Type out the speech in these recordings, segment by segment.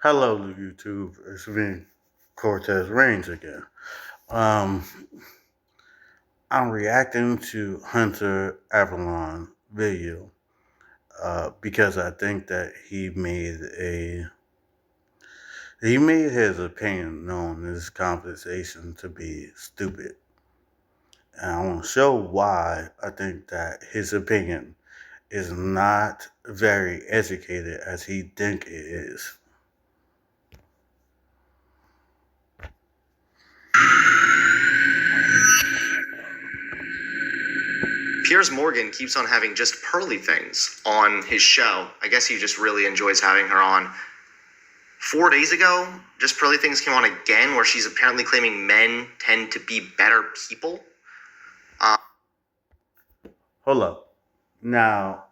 Hello, YouTube. It's me, Cortez Reigns again. Um, I'm reacting to Hunter Avalon video because I think that he made his opinion known in this conversation to be stupid, and I want to show why I think that his opinion is not very educated as he think it is. Piers Morgan keeps on having just pearly things on his show. I guess he just really enjoys having her on. 4 days ago, just pearly things came on again, where she's apparently claiming men tend to be better people. Hold up. Now,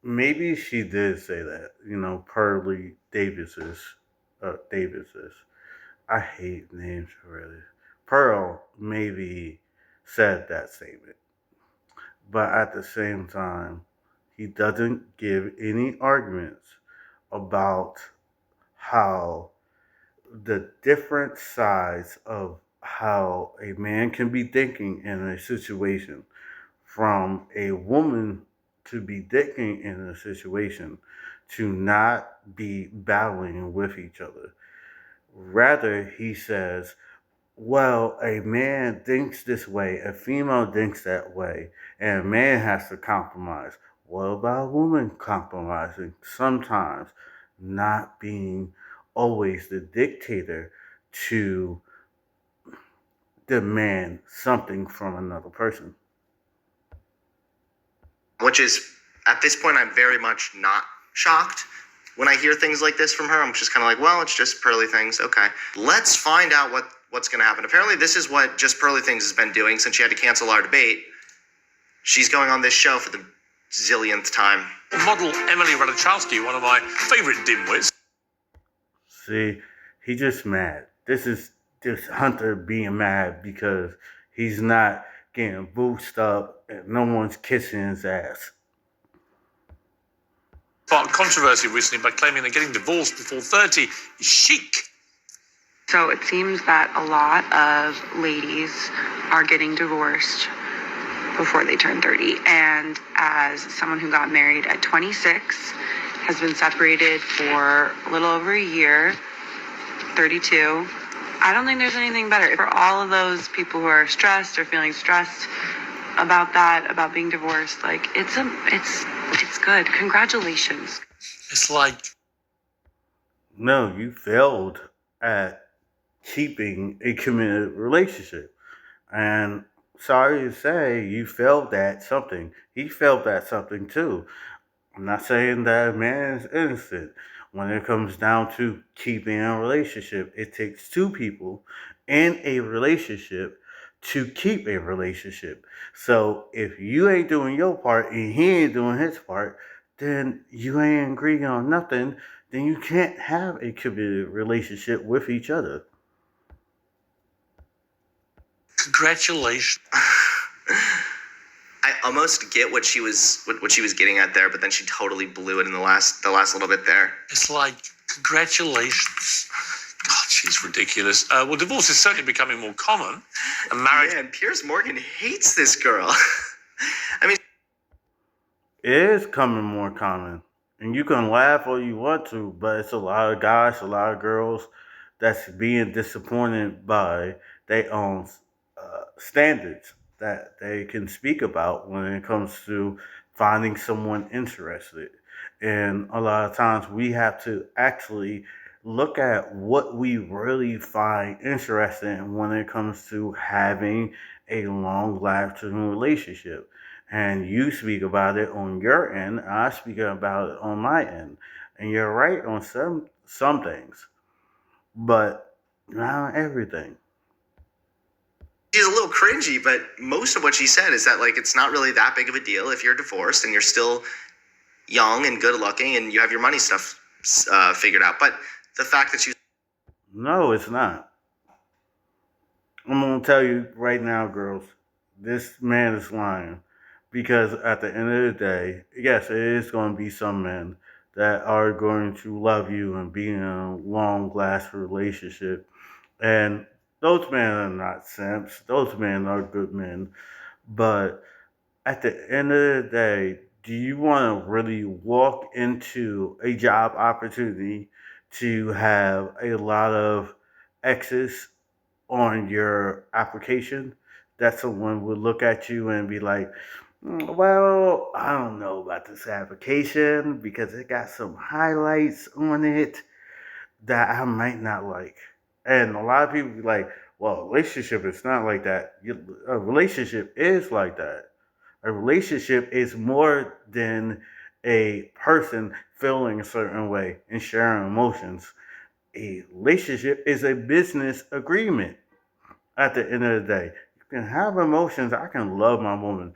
maybe she did say that. Pearly Davises. I hate names really. Pearl maybe said that statement, but at the same time, he doesn't give any arguments about how the different sides of how a man can be thinking in a situation from a woman to be thinking in a situation to not be battling with each other. Rather, he says, well, a man thinks this way, a female thinks that way, and a man has to compromise. What about a woman compromising? Sometimes not being always the dictator to demand something from another person. Which is, at this point, I'm very much not shocked. When I hear things like this from her, I'm just kind of like, well, it's just pearly things. Okay. Let's find out what's going to happen. Apparently, this is what just pearly things has been doing since she had to cancel our debate. She's going on this show for the zillionth time. Model Emily Ratajkowski, one of my favorite dimwits. See, he just mad. This is just Hunter being mad because he's not getting boosted up and no one's kissing his ass. Sparked controversy recently by claiming that getting divorced before 30 is chic. So it seems that a lot of ladies are getting divorced before they turn 30. And as someone who got married at 26, has been separated for a little over a year, 32, I don't think there's anything better. For all of those people who are stressed or feeling stressed about that, about being divorced, like it's good. Congratulations. It's like, no, you failed at keeping a committed relationship. And sorry to say, you failed at something. He failed at something too. I'm not saying that a man is innocent. When it comes down to keeping a relationship, it takes two people in a relationship to keep a relationship. So if you ain't doing your part and he ain't doing his part, then you ain't agreeing on nothing. Then you can't have a committed relationship with each other. congratulations. I almost get what she was getting at there, but then she totally blew it in the last little bit there. It's like, congratulations. God, she's ridiculous. Well, divorce is certainly becoming more common. And marriage. Man, Piers Morgan hates this girl. I mean, It is coming more common. And you can laugh all you want to, but it's a lot of guys, a lot of girls that's being disappointed by their own standards that they can speak about when it comes to finding someone interested. And a lot of times we have to actually look at what we really find interesting when it comes to having a long lasting relationship. And you speak about it on your end, I speak about it on my end. And you're right on some things, but not everything. she's a little cringy, but most of what she said is that, like, it's not really that big of a deal if you're divorced and you're still young and good looking and you have your money stuff figured out. But the fact that she... No, it's not. I'm gonna tell you right now, girls, this man is lying. Because at the end of the day, yes, it is gonna be some men that are going to love you and be in a long lasting relationship. And those men are not simps. Those men are good men. But at the end of the day, do you want to really walk into a job opportunity to have a lot of X's on your application? That someone would look at you and be like, well, I don't know about this application because it got some highlights on it that I might not like. And a lot of people be like, well, a relationship is not like that. A relationship is like that. A relationship is more than a person feeling a certain way and sharing emotions. A relationship is a business agreement at the end of the day. You can have emotions. I can love my woman.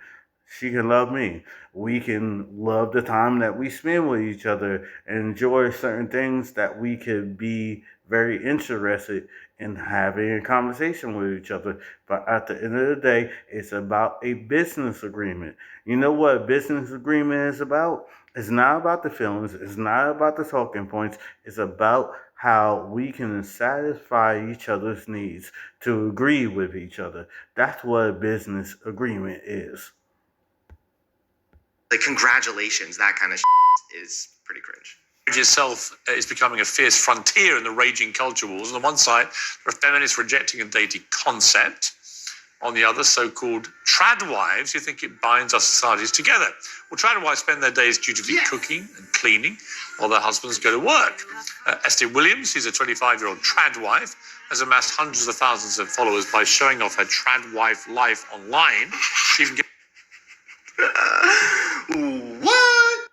She can love me. We can love the time that we spend with each other and enjoy certain things that we could be very interested in having a conversation with each other. But at the end of the day, it's about a business agreement. You know what a business agreement is about? It's not about the feelings. It's not about the talking points. It's about how we can satisfy each other's needs to agree with each other. That's what a business agreement is. Like, congratulations, that kind of is pretty cringe. Marriage itself is becoming a fierce frontier in the raging culture wars. On the one side, there are feminists rejecting a dated concept. On the other, so-called trad wives who think it binds our societies together. Well, trad wives spend their days dutifully cooking and cleaning while their husbands go to work. Esther Williams, who's a 25-year-old trad wife, has amassed hundreds of thousands of followers by showing off her trad wife life online. She even What?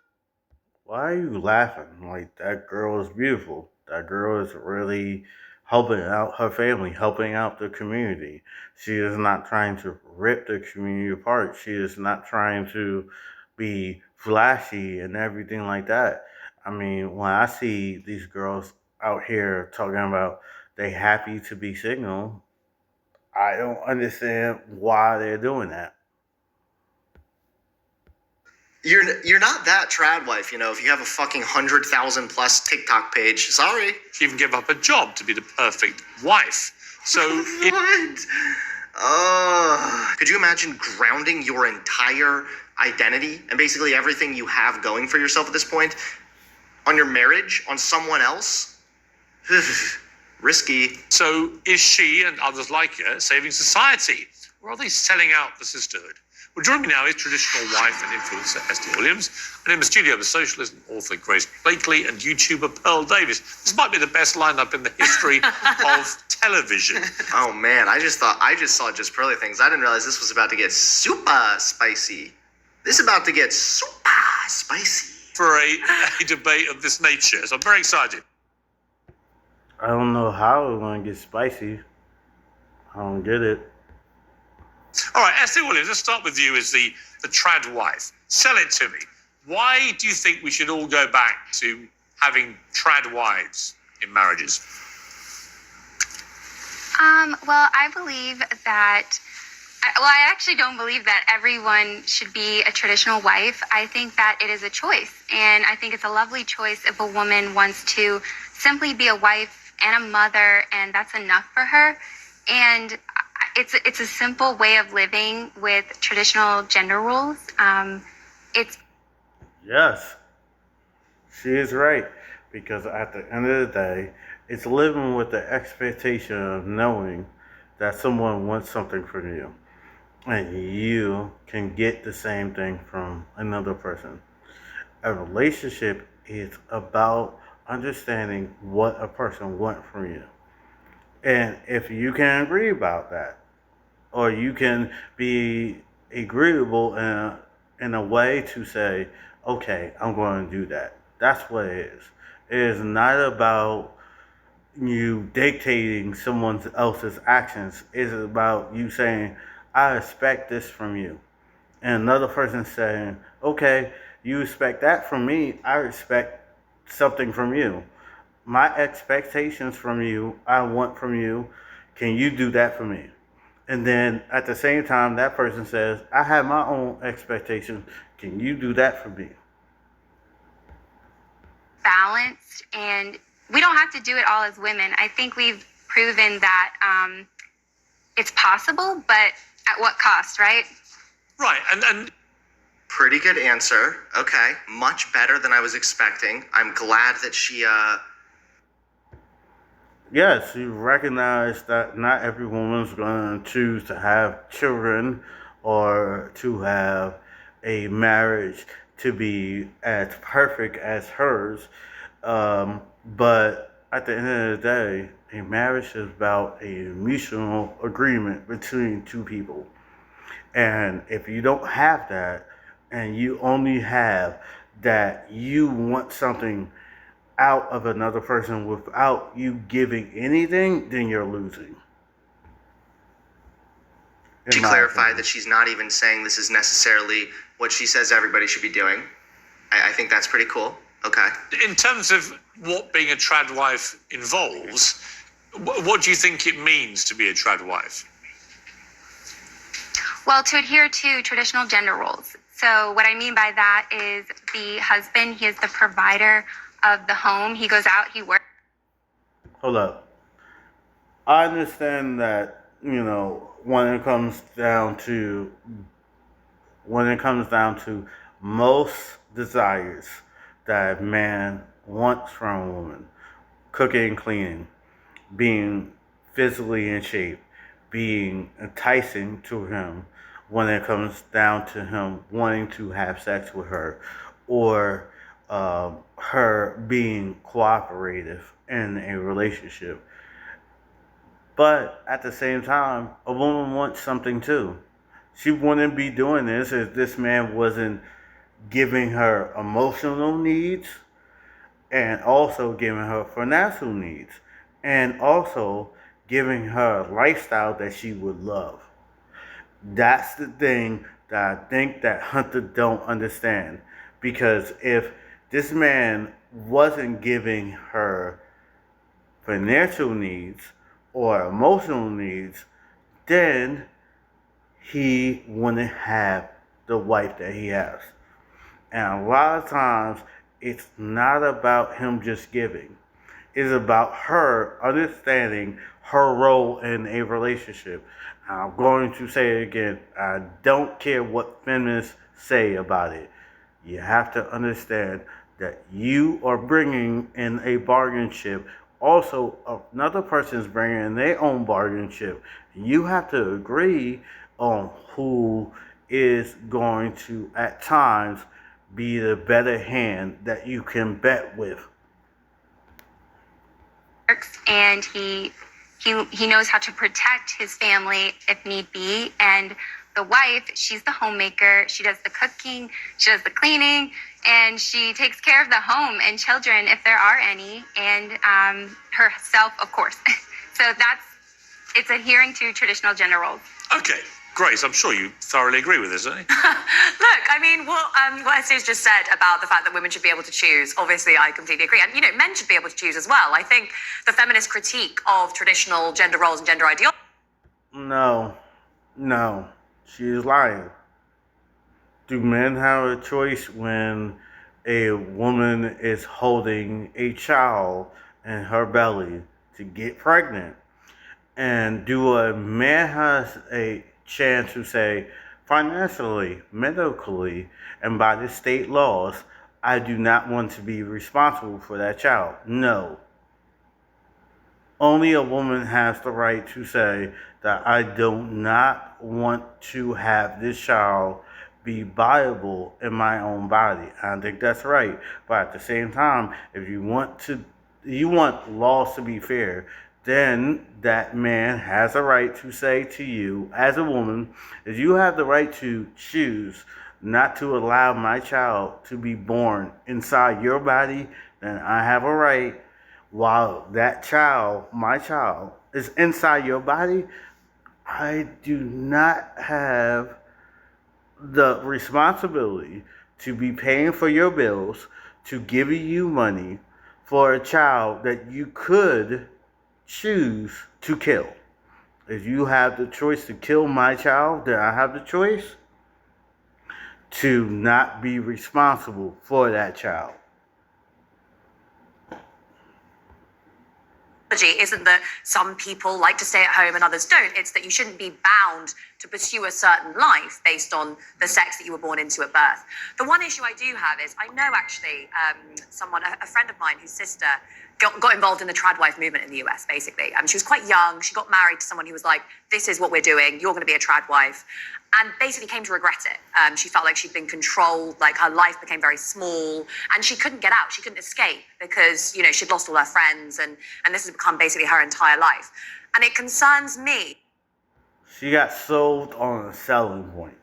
Why are you laughing? Like, that girl is beautiful. That girl is really helping out her family, helping out the community. She is not trying to rip the community apart. She is not trying to be flashy and everything like that. I mean, when I see these girls out here talking about they happy to be single, I don't understand why they're doing that. You're not that trad wife, you know. If you have a fucking 100,000 plus TikTok page, sorry. She even gave up a job to be the perfect wife. So What? Could you imagine grounding your entire identity and basically everything you have going for yourself at this point on your marriage, on someone else? Risky. So is she and others like her saving society? Or are they selling out the sisterhood? Well, joining me now is traditional wife and influencer Esther Williams, and in the studio the socialist and author Grace Blakely and YouTuber Pearl Davis. This might be the best lineup in the history of television. Oh man, I just saw just pearly things. I didn't realize this was about to get super spicy. This is about to get super spicy. For a debate of this nature, so I'm very excited. I don't know how it's going to get spicy. I don't get it. All right, Esther Williams, let's start with you as the trad wife. Sell it to me. Why do you think we should all go back to having trad wives in marriages? Well, I believe that, I actually don't believe that everyone should be a traditional wife. I think that it is a choice. And I think it's a lovely choice if a woman wants to simply be a wife and a mother, and that's enough for her. And it's a simple way of living with traditional gender roles. Yes, she is right. Because at the end of the day, it's living with the expectation of knowing that someone wants something from you. And you can get the same thing from another person. A relationship is about understanding what a person wants from you. And if you can agree about that, or you can be agreeable in a way to say, okay, I'm going to do that. That's what it is. It is not about you dictating someone else's actions. It's about you saying, I expect this from you. And another person saying, okay, you expect that from me. I expect something from you. My expectations from you, I want from you. Can you do that for me? And then at the same time, that person says, I have my own expectations. Can you do that for me? balanced, and we don't have to do it all as women. I think we've proven that it's possible, but at what cost, right? Right, and Pretty good answer. Okay, much better than I was expecting. I'm glad that she Yes, you recognize that not every woman's going to choose to have children or to have a marriage to be as perfect as hers. But at the end of the day, a marriage is about a mutual agreement between two people. And if you don't have that, and you only have that you want something out of another person without you giving anything, then you're losing. she clarified that she's not even saying this is necessarily what she says everybody should be doing. I think that's pretty cool. Okay. in terms of what being a trad wife involves, what do you think it means to be a trad wife? Well, to adhere to traditional gender roles. So what I mean by that is the husband, he is the provider of the home. He goes out, he works. Hold up. I understand that, when it comes down to most desires that a man wants from a woman, cooking, cleaning, being physically in shape, being enticing to him when it comes down to him wanting to have sex with her, or her being cooperative in a relationship. But at the same time, a woman wants something too. She wouldn't be doing this if this man wasn't giving her emotional needs and also giving her financial needs and also giving her a lifestyle that she would love. That's the thing that I think that Hunter don't understand. Because if this man wasn't giving her financial needs or emotional needs, then he wouldn't have the wife that he has. And a lot of times, it's not about him just giving. It's about her understanding her role in a relationship. I'm going to say it again. I don't care what feminists say about it. You have to understand that you are bringing in a bargain chip. Also, another person is bringing in their own bargain chip. You have to agree on who is going to, at times, be the better hand that you can bet with. And he knows how to protect his family if need be. And the wife, she's the homemaker. She does the cooking, she does the cleaning, and she takes care of the home and children if there are any, and herself, of course. So it's adhering to traditional gender roles. Okay, Grace, I'm sure you thoroughly agree with this, don't you? Look, I mean, what Esther's just said about the fact that women should be able to choose, obviously I completely agree. And, men should be able to choose as well. I think the feminist critique of traditional gender roles and gender ideology... No, she is lying. Do men have a choice when a woman is holding a child in her belly to get pregnant? And do a man has a chance to say, financially, medically, and by the state laws, I do not want to be responsible for that child? No. Only a woman has the right to say that I do not want to have this child be viable in my own body. I think that's right. But at the same time, if you want laws to be fair, then that man has a right to say to you, as a woman, if you have the right to choose not to allow my child to be born inside your body, then I have a right, while that child, my child, is inside your body, I do not have the responsibility to be paying for your bills, to give you money for a child that you could choose to kill. If you have the choice to kill my child, then I have the choice to not be responsible for that child. isn't that some people like to stay at home and others don't. It's that you shouldn't be bound to pursue a certain life based on the sex that you were born into at birth. The one issue I do have is I know actually a friend of mine whose sister got involved in the tradwife movement in the US, basically. She was quite young. She got married to someone who was like, this is what we're doing. You're going to be a tradwife. And basically came to regret it. She felt like she'd been controlled, like her life became very small, and she couldn't get out. She couldn't escape because, she'd lost all her friends, and this has become basically her entire life. And it concerns me. She got sold on a selling point.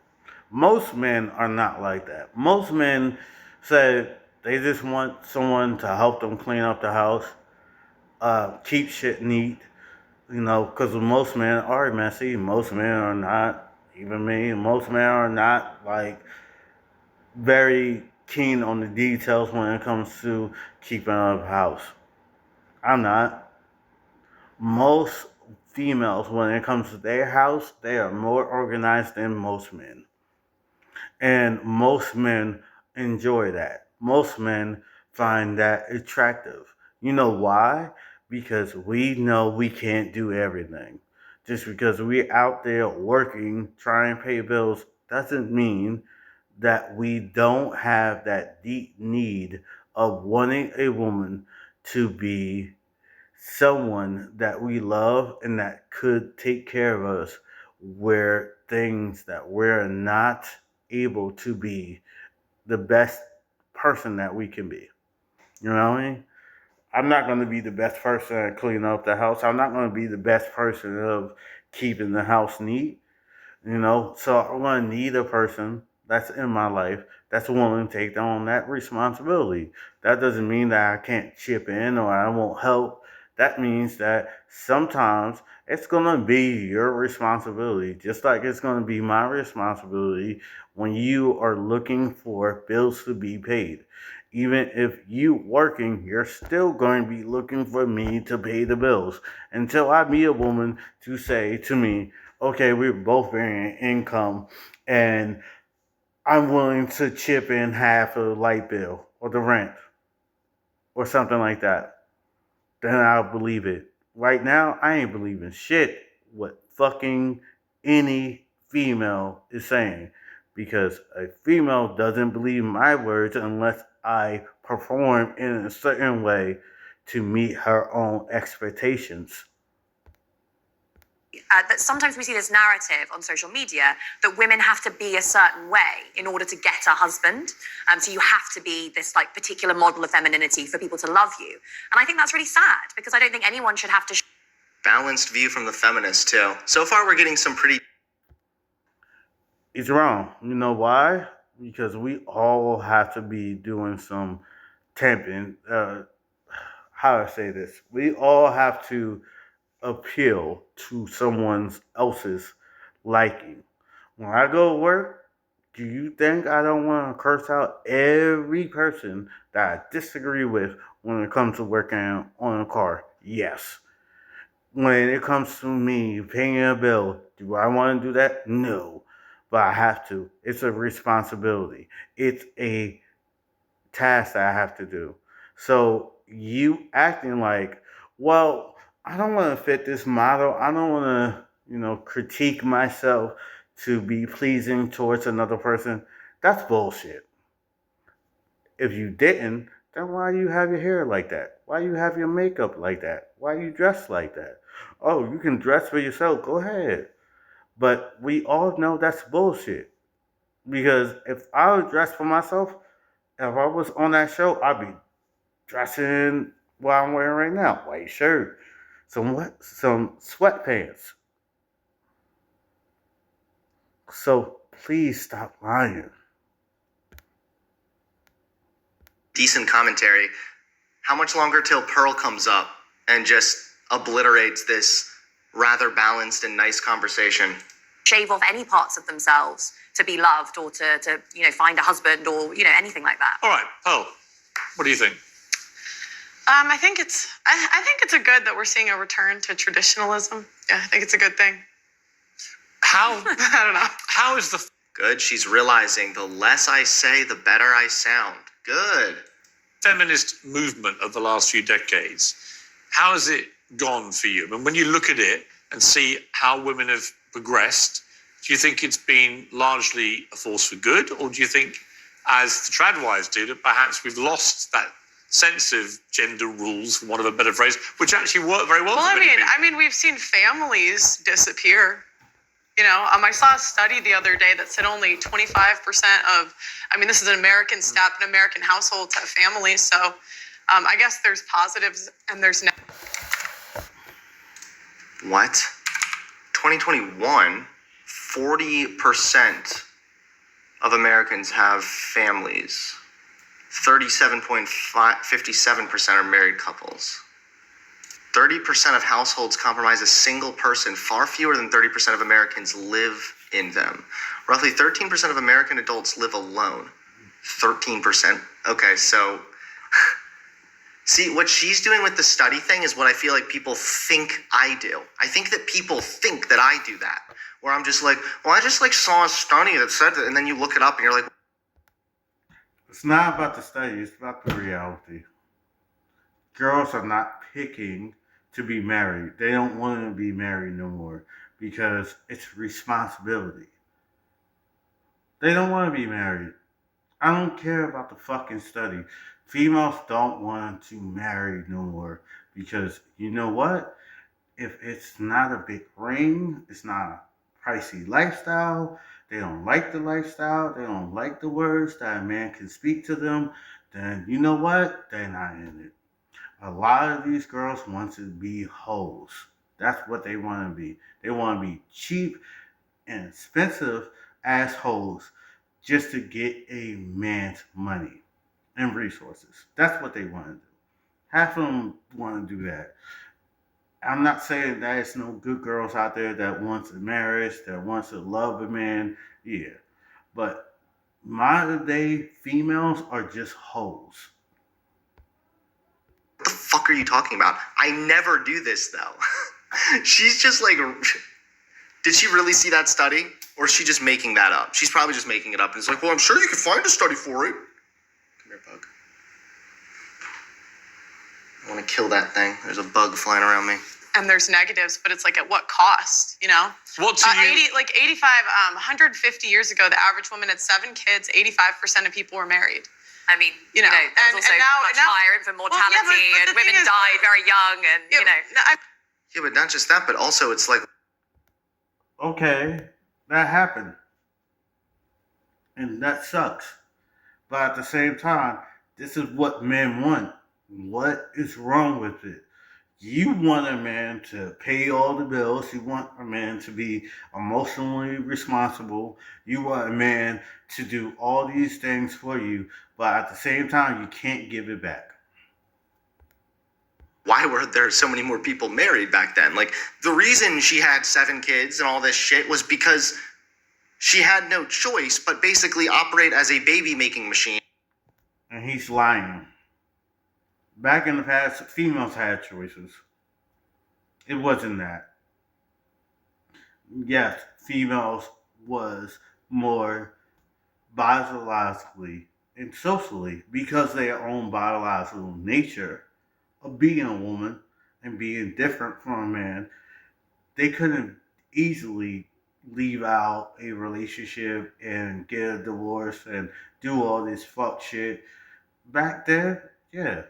Most men are not like that. Most men say they just want someone to help them clean up the house, keep shit neat, because most men are messy. Most men are not. Even me, most men are not like very keen on the details when it comes to keeping up a house. I'm not. Most females, when it comes to their house, they are more organized than most men. And most men enjoy that. Most men find that attractive. You know why? Because we know we can't do everything. Just because we're out there working, trying to pay bills, doesn't mean that we don't have that deep need of wanting a woman to be someone that we love and that could take care of us where things that we're not able to be the best person that we can be. You know what I mean? I'm not going to be the best person at cleaning up the house. I'm not going to be the best person of keeping the house neat. So I'm going to need a person that's in my life that's willing to take on that responsibility. That doesn't mean that I can't chip in or I won't help. That means that sometimes it's going to be your responsibility, just like it's going to be my responsibility when you are looking for bills to be paid. Even if you working, you're still going to be looking for me to pay the bills until I meet a woman to say to me, okay, we're both bringing income and I'm willing to chip in half of the light bill or the rent or something like that. Then I'll believe it. Right now, I ain't believing shit what fucking any female is saying. Because a female doesn't believe my words unless I perform in a certain way to meet her own expectations. That sometimes we see this narrative on social media that women have to be a certain way in order to get a husband. So you have to be this like particular model of femininity for people to love you. And I think that's really sad because I don't think anyone should have to. Balanced view from the feminists too. So far, we're getting some pretty. It's wrong. You know why? Because we all have to be doing some temping. How do I say this? We all have to appeal to someone else's liking. When I go to work, do you think I don't want to curse out every person that I disagree with when it comes to working on a car? Yes. When it comes to me paying a bill, do I want to do that? No. But I have to. It's a responsibility. It's a task that I have to do. So you acting like, well, I don't want to fit this model. I don't want to, critique myself to be pleasing towards another person. That's bullshit. If you didn't, then why do you have your hair like that? Why do you have your makeup like that? Why do you dress like that? Oh, you can dress for yourself. Go ahead. But we all know that's bullshit. Because if I would dress for myself, if I was on that show, I'd be dressing what I'm wearing right now. White shirt, some sweatpants. So please stop lying. Decent commentary. How much longer till Pearl comes up and just obliterates this rather balanced and nice conversation? Shave off any parts of themselves to be loved or to find a husband or anything like that. All right, Pearl, what do you think? I think it's a good that we're seeing a return to traditionalism. Yeah, I think it's a good thing. How? I don't know. How is the Good. She's realizing the less I say, the better I sound. Good. feminist movement of the last few decades, how has it gone for you? I mean, when you look at it and see how women have progressed, do you think it's been largely a force for good, or do you think, as the tradwives do, that perhaps we've lost that sense of gender rules, for want of a better phrase, which actually work very well? Well, for many people? I mean, we've seen families disappear. You know, I saw a study the other day that said only 25% of, I mean, this is an American stat, but American households have families. So I guess there's positives and there's What? 2021, 40% of Americans have families. 37.57% are married couples. 30% of households comprise a single person. Far fewer than 30% of Americans live in them. Roughly 13% of American adults live alone. 13%. Okay, so see, what she's doing with the study thing is what I feel like people think I do. I think that people think that I do that. Where I'm just like, well, I just like saw a study that said that, and then you look it up and you're like, It's not about the study, it's about the reality. Girls are not picking to be married. They don't want to be married no more because it's responsibility. They don't want to be married. I don't care about the fucking study. Females don't want to marry no more because you know what? If it's not a big ring, it's not a pricey lifestyle, they don't like the lifestyle, they don't like the words that a man can speak to them, then you know what? They're not in it. A lot of these girls want to be hoes. That's what they want to be. They want to be cheap and expensive ass hoes just to get a man's money and resources. That's what they want to do. Half of them want to do that. I'm not saying there's no good girls out there that wants a marriage, that wants to love a man. Yeah. But modern day females are just hoes. what the fuck are you talking about? I never do this though. She's just like, did she really see that study? Or is she just making that up? She's probably just making it up and it's like, well, I'm sure you can find a study for it. Come here, bug. I want to kill that thing. There's a bug flying around me. and there's negatives, but it's like at what cost, you know? What to you? 150 years ago, the average woman had 7 kids, 85% of people were married. I mean, you know, there was also much higher infant mortality, but and women died very young, and, you know. Yeah, but not just that, but also it's like... Okay, that happened. And that sucks. But at the same time, this is what men want. What is wrong with it? You want a man to pay all the bills. You want a man to be emotionally responsible. You want a man to do all these things for you. But at the same time, you can't give it back. Why were there so many more people married back then? Like, the reason she had 7 kids and all this shit was because she had no choice but basically operate as a baby-making machine. And he's lying. Back in the past, females had choices. It wasn't that. Yes, females was more biologically and socially, because of their own biological nature of being a woman and being different from a man, they couldn't easily leave out a relationship and get a divorce and do all this fuck shit. Back then, yeah,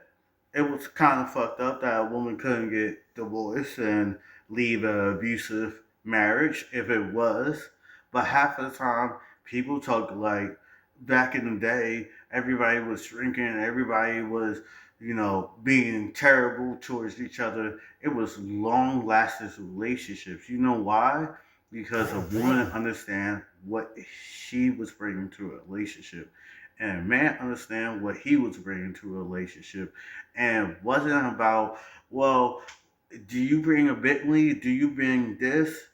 it was kind of fucked up that a woman couldn't get divorced and leave an abusive marriage if it was. But half of the time, people talk like back in the day, everybody was drinking, everybody was, being terrible towards each other. It was long lasting relationships. You know why? Because a woman understand what she was bringing to a relationship, and a man understand what he was bringing to a relationship, and it wasn't about, well, do you bring a Bentley? Do you bring this?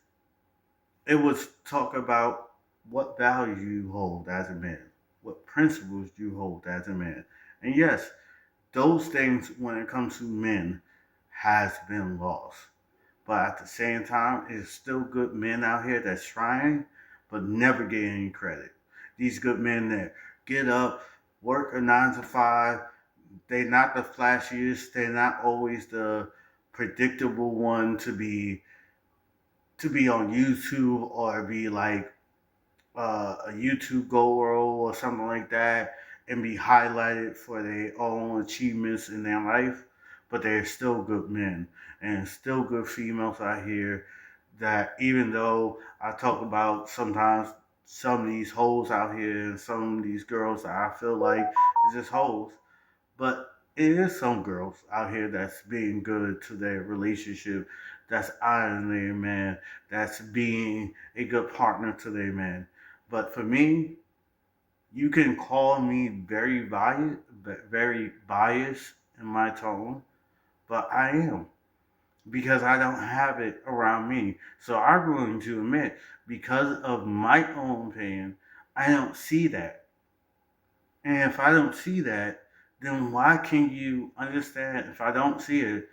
It was talk about what value you hold as a man, what principles you hold as a man, and yes, those things when it comes to men has been lost. But at the same time, it's still good men out here that's trying, but never get any credit. These good men that get up, work a 9 to 5, they're not the flashiest, they're not always the predictable one to be on YouTube or be like a YouTube guru or something like that and be highlighted for their own achievements in their life, but they're still good men and still good females out here that even though I talk about sometimes some of these hoes out here and some of these girls that I feel like is just hoes, but it is some girls out here that's being good to their relationship, that's honoring their man, that's being a good partner to their man. But for me, you can call me very biased in my tone, but I am because I don't have it around me. So I'm going to admit, because of my own pain, I don't see that. And if I don't see that, then why can you understand? If I don't see it,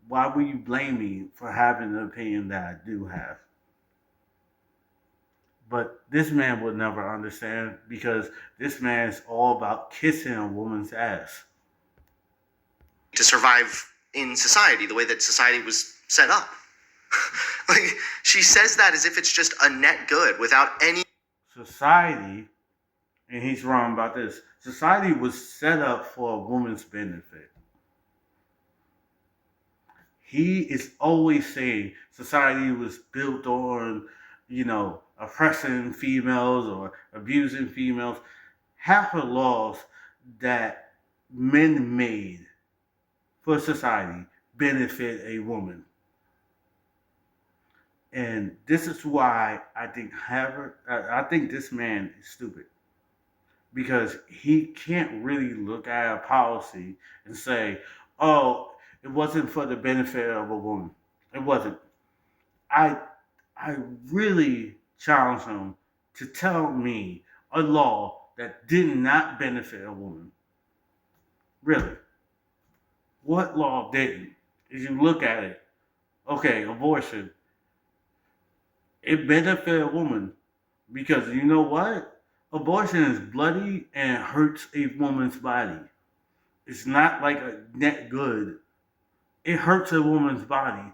why will you blame me for having the opinion that I do have? But this man would never understand because this man is all about kissing a woman's ass. To survive in society, the way that society was set up. Like, she says that as if it's just a net good without any. Society, and he's wrong about this, society was set up for a woman's benefit. He is always saying society was built on, oppressing females or abusing females. Half the laws that men made for society benefit a woman. And this is why I think this man is stupid. Because he can't really look at a policy and say, oh, it wasn't for the benefit of a woman. It wasn't. I I really challenge him to tell me a law that did not benefit a woman. Really. What law didn't? If you look at it, okay, abortion, it benefited a woman because you know what? Abortion is bloody and it hurts a woman's body. It's not like a net good. It hurts a woman's body.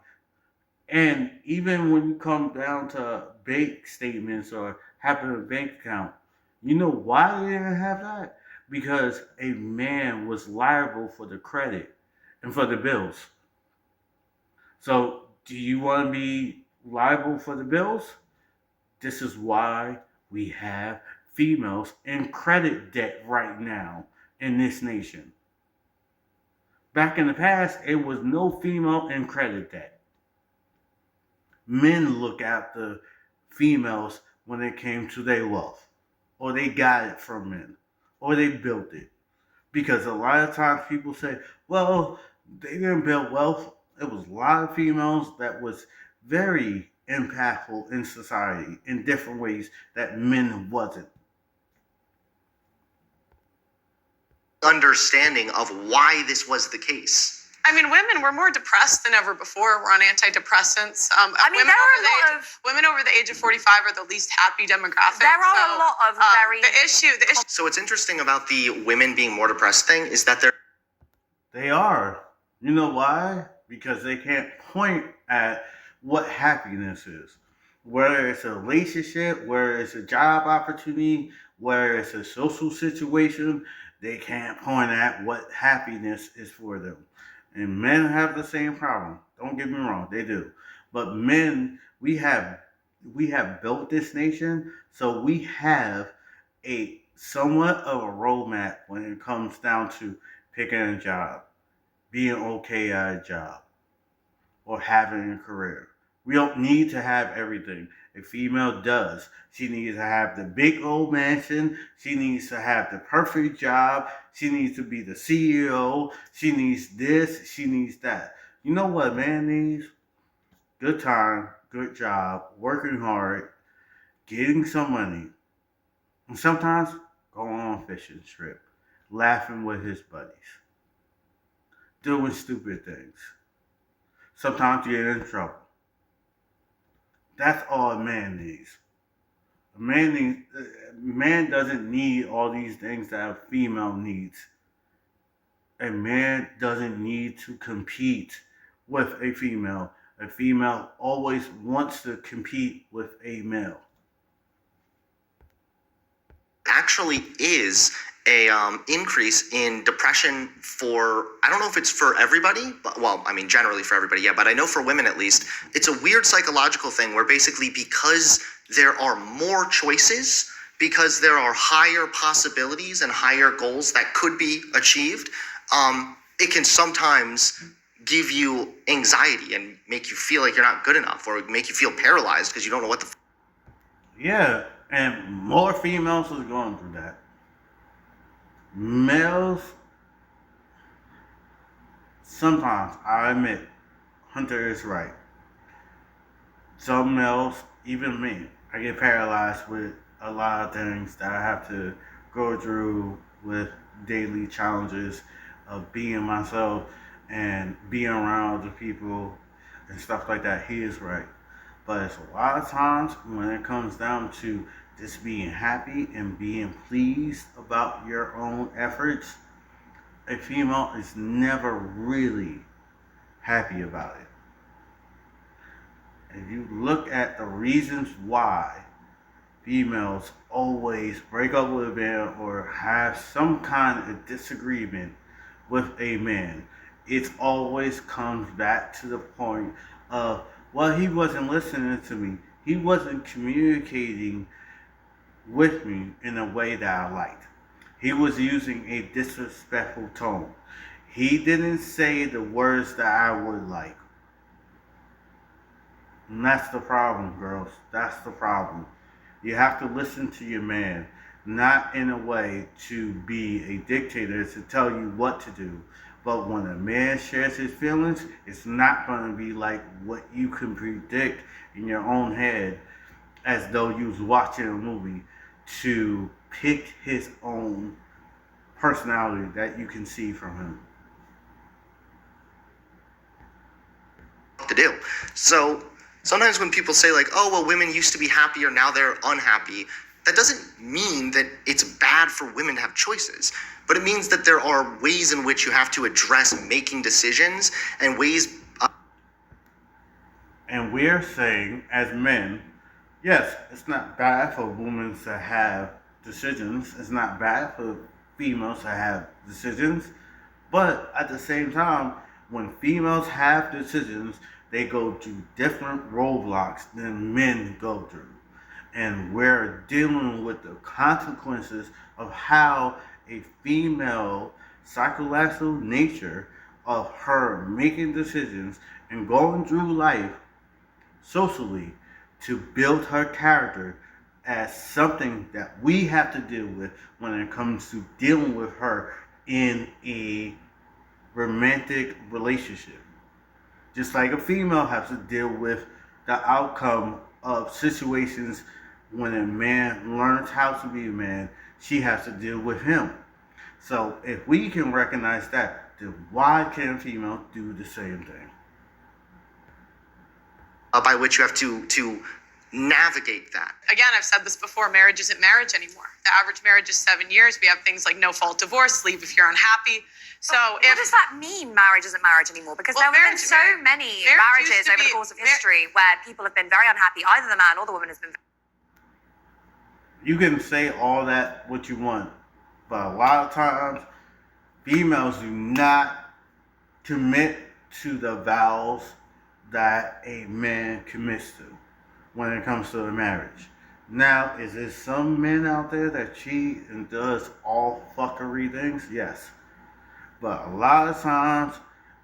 And even when you come down to bank statements or having a bank account, you know why they didn't have that? Because a man was liable for the credit and for the bills. So, do you want to be liable for the bills? This is why we have females in credit debt right now in this nation. Back in the past, it was no female in credit debt. Men look after females when it came to their wealth, or they got it from men, or they built it. Because a lot of times people say, well, they didn't build wealth. It was a lot of females that was very impactful in society in different ways that men wasn't. Understanding of why this was the case. I mean, women were more depressed than ever before. We're on antidepressants. Women over the age of 45 are the least happy demographic. There are a lot of very... The issue. So what's interesting about the women being more depressed thing is that They are. You know why? Because they can't point at what happiness is. Whether it's a relationship, whether it's a job opportunity, whether it's a social situation, they can't point at what happiness is for them. And men have the same problem. Don't get me wrong, they do. But men, we have built this nation, so we have a somewhat of a roadmap when it comes down to picking a job, being okay at a job, or having a career. We don't need to have everything. A female does. She needs to have the big old mansion. She needs to have the perfect job. She needs to be the CEO. She needs this. She needs that. You know what a man needs? Good time, good job, working hard, getting some money, and sometimes going on a fishing trip, laughing with his buddies, doing stupid things. Sometimes you get in trouble. That's all a man needs. A man doesn't need all these things that a female needs. A man doesn't need to compete with a female. A female always wants to compete with a male. Actually is a increase in depression for, I don't know if it's for everybody, but well, I mean generally for everybody, yeah, but I know for women at least, it's a weird psychological thing where basically because there are more choices, because there are higher possibilities and higher goals that could be achieved, it can sometimes give you anxiety and make you feel like you're not good enough, or make you feel paralyzed because you don't know what the Yeah, and more females is going through that. Males, sometimes, I admit, Hunter is right. Some males, even me, I get paralyzed with a lot of things that I have to go through with daily challenges of being myself and being around other people and stuff like that. He is right. But it's a lot of times when it comes down to just being happy and being pleased about your own efforts, a female is never really happy about it. If you look at the reasons why females always break up with a man or have some kind of disagreement with a man, it always comes back to the point of, well, he wasn't listening to me. He wasn't communicating with me in a way that I liked. He was using a disrespectful tone. He didn't say the words that I would like. And that's the problem, girls. That's the problem. You have to listen to your man, not in a way to be a dictator to tell you what to do. But when a man shares his feelings, it's not going to be like what you can predict in your own head as though you was watching a movie to pick his own personality that you can see from him. to do. So sometimes when people say like, oh, well, women used to be happier, now they're unhappy, that doesn't mean that it's bad for women to have choices, but it means that there are ways in which you have to address making decisions and ways. And we're saying, as men, yes, it's not bad for women to have decisions. It's not bad for females to have decisions. But at the same time, when females have decisions, they go through different roadblocks than men go through. And we're dealing with the consequences of how a female psychological nature of her making decisions and going through life socially to build her character as something that we have to deal with when it comes to dealing with her in a romantic relationship. Just like a female has to deal with the outcome of situations when a man learns how to be a man, she has to deal with him. So if we can recognize that, then why can't a female do the same thing? By which you have to navigate that. Again, I've said this before, marriage isn't marriage anymore. The average marriage is 7 years. We have things like no-fault divorce, leave if you're unhappy. So what does that mean, marriage isn't marriage anymore? Because there have been so many marriages over the course of history where people have been very unhappy. Either the man or the woman has been. You can say all that what you want, but a lot of times females do not commit to the vows that a man commits to when it comes to a marriage. Now, is there some men out there that cheat and does all fuckery things? Yes. But a lot of times,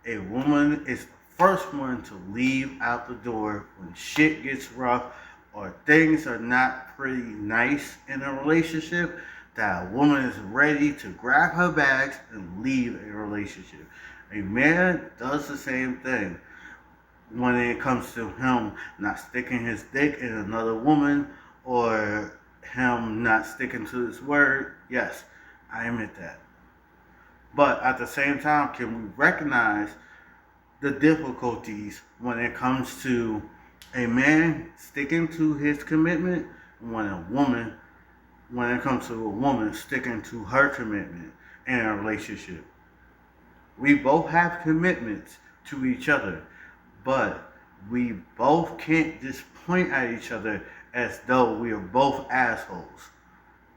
a woman is the first one to leave out the door when shit gets rough or things are not pretty nice in a relationship, that a woman is ready to grab her bags and leave a relationship. A man does the same thing when it comes to him not sticking his dick in another woman or him not sticking to his word. Yes, I admit that. But at the same time, can we recognize the difficulties when it comes to a man sticking to his commitment when it comes to a woman sticking to her commitment in a relationship? We both have commitments to each other. But we both can't just point at each other as though we are both assholes.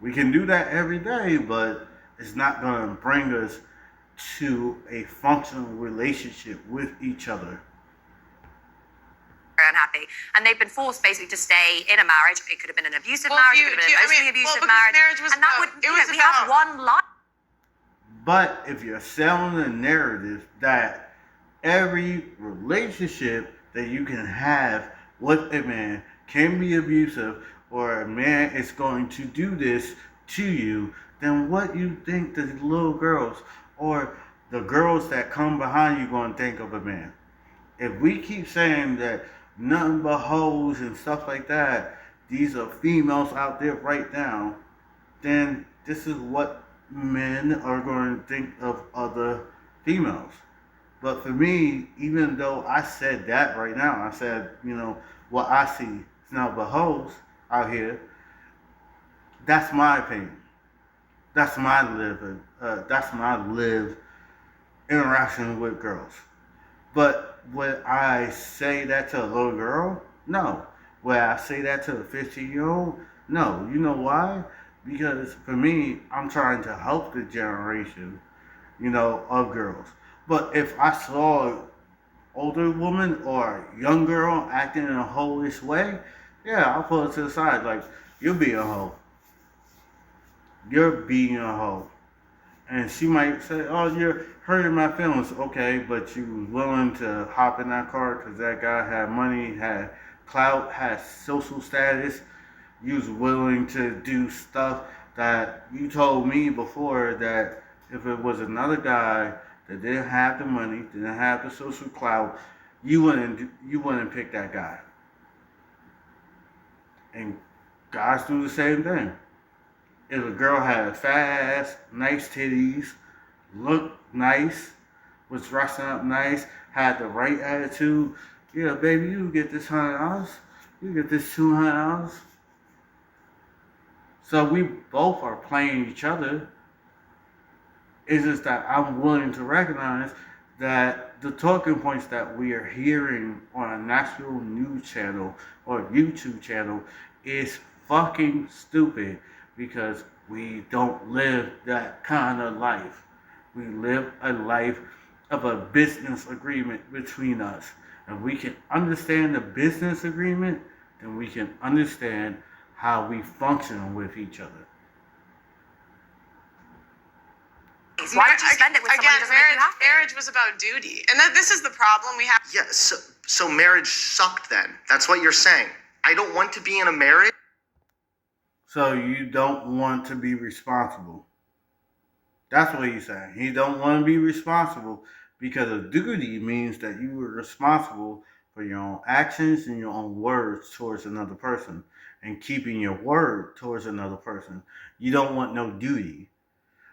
We can do that every day, but it's not going to bring us to a functional relationship with each other. Unhappy, and they've been forced basically to stay in a marriage. It could have been an abusive Well, marriage, you- it could have been an I mean, emotionally abusive well, because marriage, marriage was and that about- would, it you was know, we have about- one life. But if you're selling a narrative that every relationship that you can have with a man can be abusive, or a man is going to do this to you, then what you think the little girls or the girls that come behind you going to think of a man? If we keep saying that nothing but hoes and stuff like that, these are females out there right now, then this is what men are going to think of other females. But for me, even though I said that right now, I said, what I see is not but hoes out here. That's my opinion. That's my live interaction with girls. But would I say that to a little girl? No. Would I say that to a 15-year-old? No. You know why? Because for me, I'm trying to help the generation, of girls. But if I saw an older woman or a young girl acting in a hoish way, yeah, I'll pull it to the side. Like, you're being a hoe. You're being a hoe. And she might say, oh, you're hurting my feelings. Okay, but you was willing to hop in that car because that guy had money, had clout, had social status. You was willing to do stuff that you told me before that if it was another guy that didn't have the money, didn't have the social clout, you wouldn't pick that guy. And guys do the same thing. If a girl had fat ass, nice titties, looked nice, was dressing up nice, had the right attitude, yeah, baby, you get this $100, you get this $200. So we both are playing each other. It's just that I'm willing to recognize that the talking points that we are hearing on a national news channel or YouTube channel is fucking stupid because we don't live that kind of life. We live a life of a business agreement between us. And we can understand the business agreement, then we can understand how we function with each other. Why would you spend it with someone who doesn't make you happy? Marriage was about duty, and this is the problem we have. Yeah, so marriage sucked then. That's what you're saying. I don't want to be in a marriage. So you don't want to be responsible. That's what he's saying. He don't want to be responsible because a duty means that you were responsible for your own actions and your own words towards another person and keeping your word towards another person. You don't want no duty.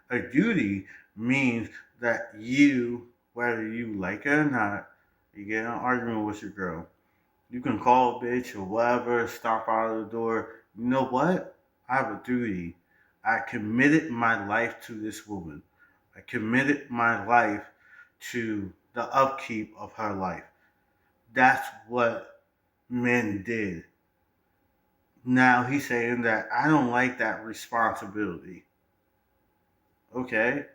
A duty means that you, whether you like it or not, you get in an argument with your girl. You can call a bitch or whatever, stomp out of the door. You know what? I have a duty. I committed my life to this woman. I committed my life to the upkeep of her life. That's what men did. Now he's saying that I don't like that responsibility. Okay?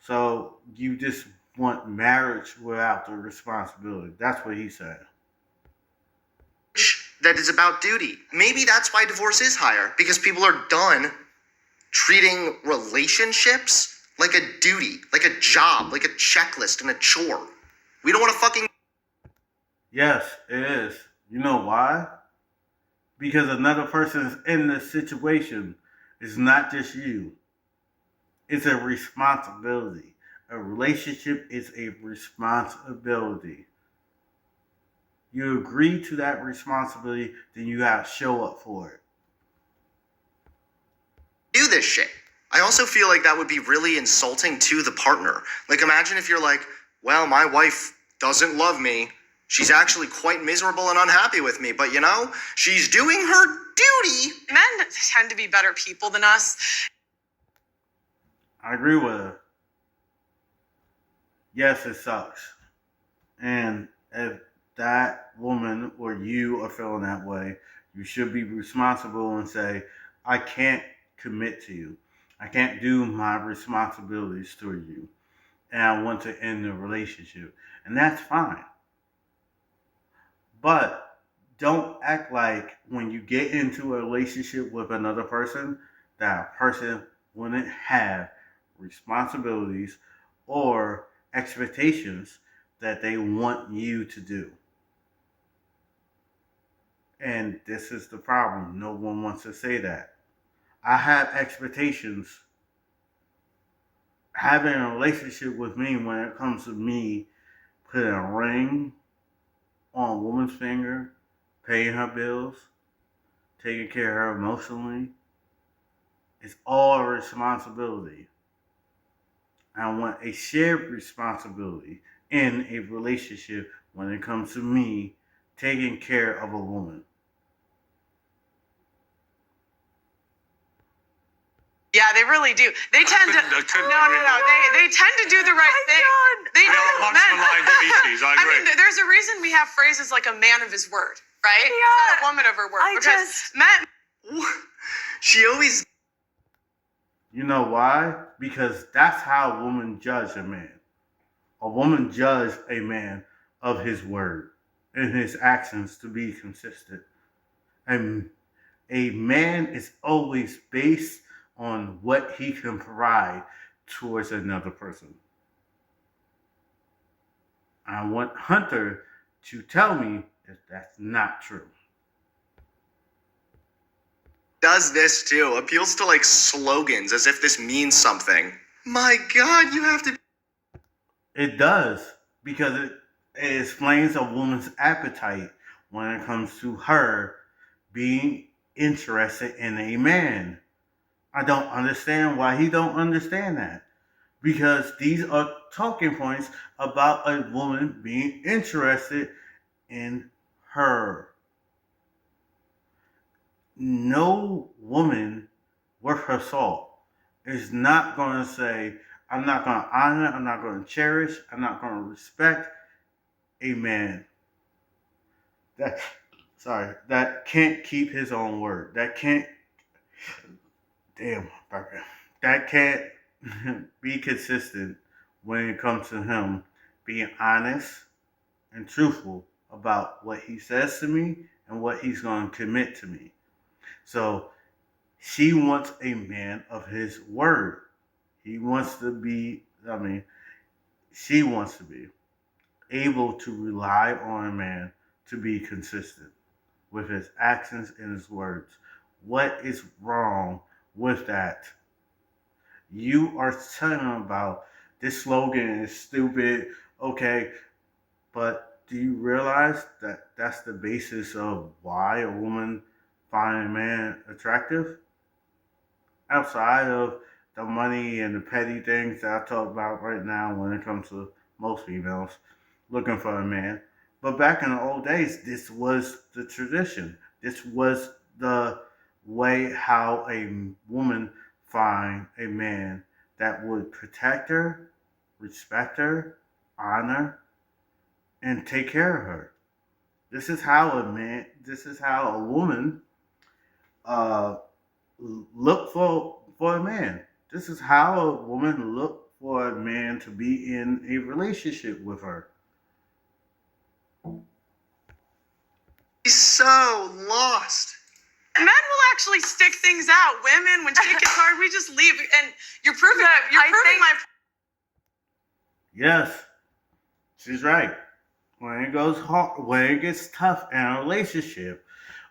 So you just want marriage without the responsibility. That's what he said. That is about duty. Maybe that's why divorce is higher, because people are done treating relationships like a duty, like a job, like a checklist and a chore. We don't want to fucking... Yes, it is. You know why? Because another person is in this situation. It's not just you. It's a responsibility. A relationship is a responsibility. You agree to that responsibility, then you have to show up for it. do this shit. I also feel like that would be really insulting to the partner. Like, imagine if you're like, well, my wife doesn't love me. She's actually quite miserable and unhappy with me, but she's doing her duty. Men tend to be better people than us. I agree with her. Yes, it sucks. And if that woman or you are feeling that way, you should be responsible and say, I can't commit to you. I can't do my responsibilities to you. And I want to end the relationship. And that's fine. But don't act like when you get into a relationship with another person, that person wouldn't have responsibilities or expectations that they want you to do. And this is the problem. No one wants to say that. I have expectations. Having a relationship with me when it comes to me putting a ring on a woman's finger, paying her bills, taking care of her emotionally, it's all a responsibility. I want a shared responsibility in a relationship when it comes to me taking care of a woman. Yeah, they really do. They tend to. I couldn't No. agree more. They tend to do the right thing. They We do. are a much Men. maligned species, I agree. mean, there's a reason we have phrases like a man of his word, right? Yeah. Not a woman of her word. I Because just- men. She always You know why? Because that's how a woman judge a man. A woman judge a man of his word and his actions to be consistent. And a man is always based on what he can provide towards another person. I want Hunter to tell me if that's not true. does this too. Appeals to like slogans as if this means something. My God, you have to. It does, because it explains a woman's appetite when it comes to her being interested in a man. I don't understand why he don't understand that. Because these are talking points about a woman being interested in her. No woman worth her salt is not going to say, I'm not going to honor, I'm not going to cherish, I'm not going to respect a man that can't keep his own word. That can't that can't be consistent when it comes to him being honest and truthful about what he says to me and what he's going to commit to me. So she wants a man of his word. He wants to be, she wants to be able to rely on a man to be consistent with his actions and his words. What is wrong with that? You are telling about this slogan is stupid, okay, but do you realize that that's the basis of why a woman finds a man attractive? Outside of the money and the petty things that I talk about right now when it comes to most females looking for a man. But back in the old days, this was the tradition. This was the way how a woman find a man that would protect her, respect her, honor, and take care of her. This is how a woman uh, look for a man. This is how a woman look for a man to be in a relationship with her. He's so lost. Men will actually stick things out. Women, when shit gets hard, we just leave. And you're proving my. Yes, she's right. When it goes hard, when it gets tough in a relationship,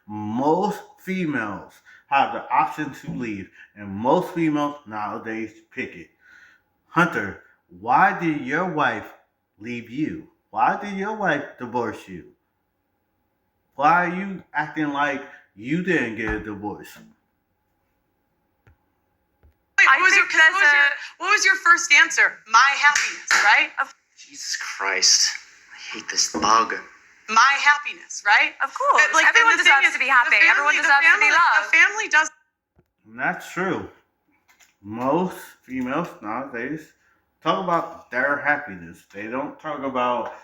most females have the option to leave, and most females nowadays pick it. Hunter, why did your wife leave you? Why did your wife divorce you? Why are you acting like you didn't get a divorce? What was your first answer? My happiness, right? Jesus Christ. I hate this bug. My happiness, right? Of course. Like, Everyone the thing deserves is, to be happy. Everyone the deserves to be loved. The family does. That's true. Most females nowadays talk about their happiness. They don't talk about,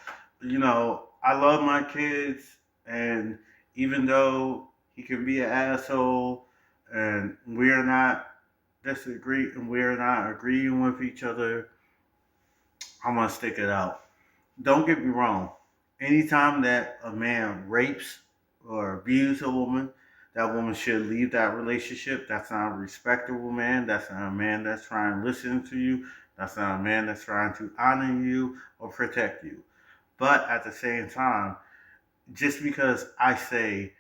I love my kids, and even though he can be an asshole, and we're not agreeing with each other, I'm gonna stick it out. Don't get me wrong. Anytime that a man rapes or abuses a woman, that woman should leave that relationship. That's not a respectable man. That's not a man that's trying to listen to you. That's not a man that's trying to honor you or protect you. But at the same time, just because I say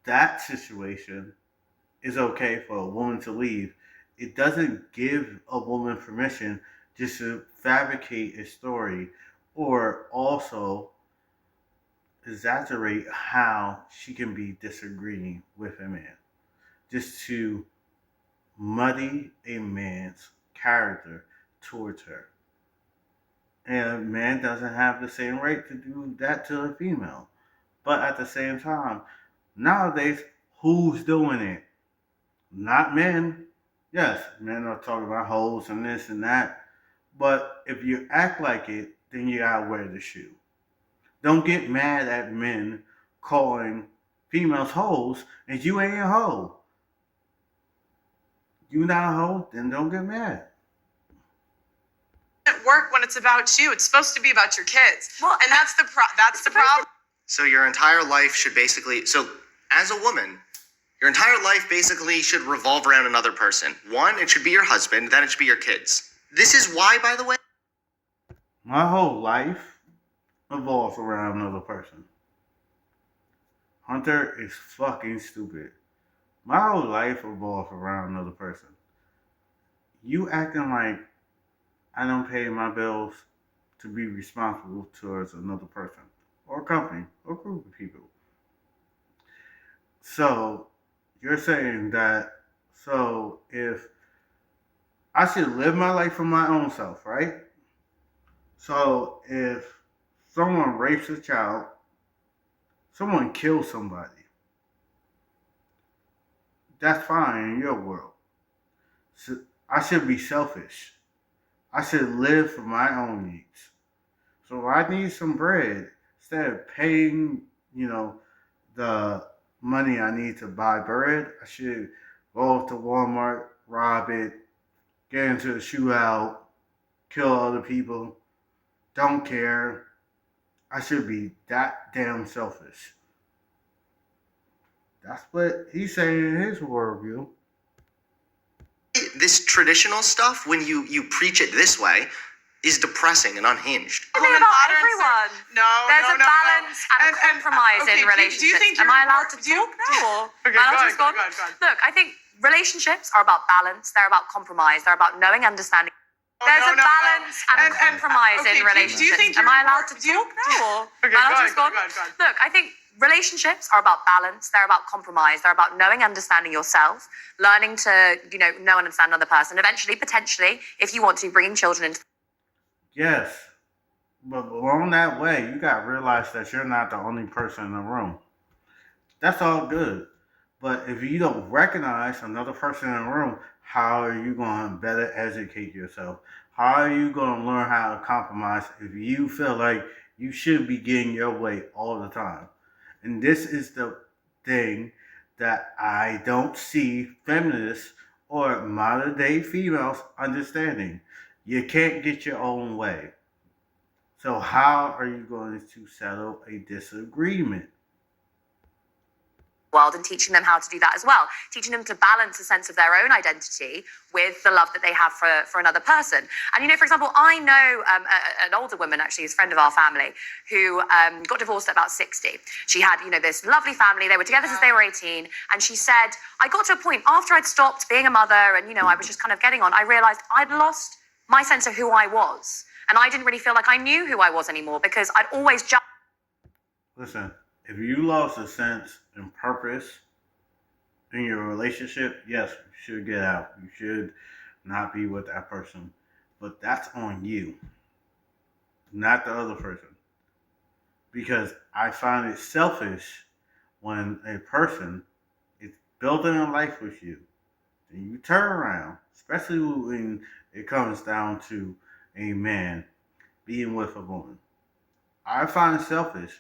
that situation is okay for a woman to leave, it doesn't give a woman permission just to fabricate a story or also exaggerate how she can be disagreeing with a man just to muddy a man's character towards her. And a man doesn't have the same right to do that to a female. But at the same time, nowadays, who's doing it? Not men. Yes, men are talking about hoes and this and that. But if you act like it, then you gotta wear the shoe. Don't get mad at men calling females hoes and you ain't a hoe. You not a hoe, then don't get mad. It work when it's about you. It's supposed to be about your kids. Well, And that's the problem. So your entire life should basically, so as a woman, your entire life basically should revolve around another person. One, it should be your husband, then it should be your kids. This is why, by the way. My whole life revolves around another person. Hunter is fucking stupid. My whole life revolves around another person. You acting like I don't pay my bills to be responsible towards another person or company or group of people. So you're saying that so if I should live my life for my own self, right? So if someone rapes a child, someone kills somebody, that's fine in your world. So I should be selfish. I should live for my own needs. So if I need some bread, instead of paying, the money I need to buy bread, I should go to Walmart, rob it, get into the shootout, kill other people, don't care. I should be that damn selfish. That's what he's saying in his worldview. This traditional stuff, when you preach it this way, is depressing and unhinged. I think about everyone. There's a balance and a compromise in relationships. Do you think Am I allowed to talk now? Okay, Am I allowed to go respond? ahead. Look, I think relationships are about balance. They're about compromise. They're about knowing, understanding. There's a balance and a compromise in relationships. Do you think Am I allowed to talk now? Okay, Am I allowed to go respond? ahead. Look, I think relationships are about balance. They're about compromise. They're about knowing, understanding yourself, learning to, know and understand another person. Eventually, potentially, if you want to, bringing children into. Yes, but along that way, you got to realize that you're not the only person in the room. That's all good. But if you don't recognize another person in the room, how are you going to better educate yourself? How are you going to learn how to compromise if you feel like you should be getting your way all the time? And this is the thing that I don't see feminists or modern day females understanding. You can't get your own way. So how are you going to settle a disagreement? World and teaching them how to do that as well, teaching them to balance a sense of their own identity with the love that they have for another person. And for example, I know an older woman, actually, is a friend of our family, who got divorced at about 60. She had this lovely family. They were together since they were 18, and she said, I got to a point after I'd stopped being a mother and I was just kind of getting on, I realized I'd lost my sense of who I was, and I didn't really feel like I knew who I was anymore because I'd always just. Listen, if you lost a sense and purpose in your relationship, yes, you should get out. You should not be with that person. But that's on you, not the other person. Because I find it selfish when a person is building a life with you and you turn around, especially when it comes down to a man being with a woman. I find it selfish.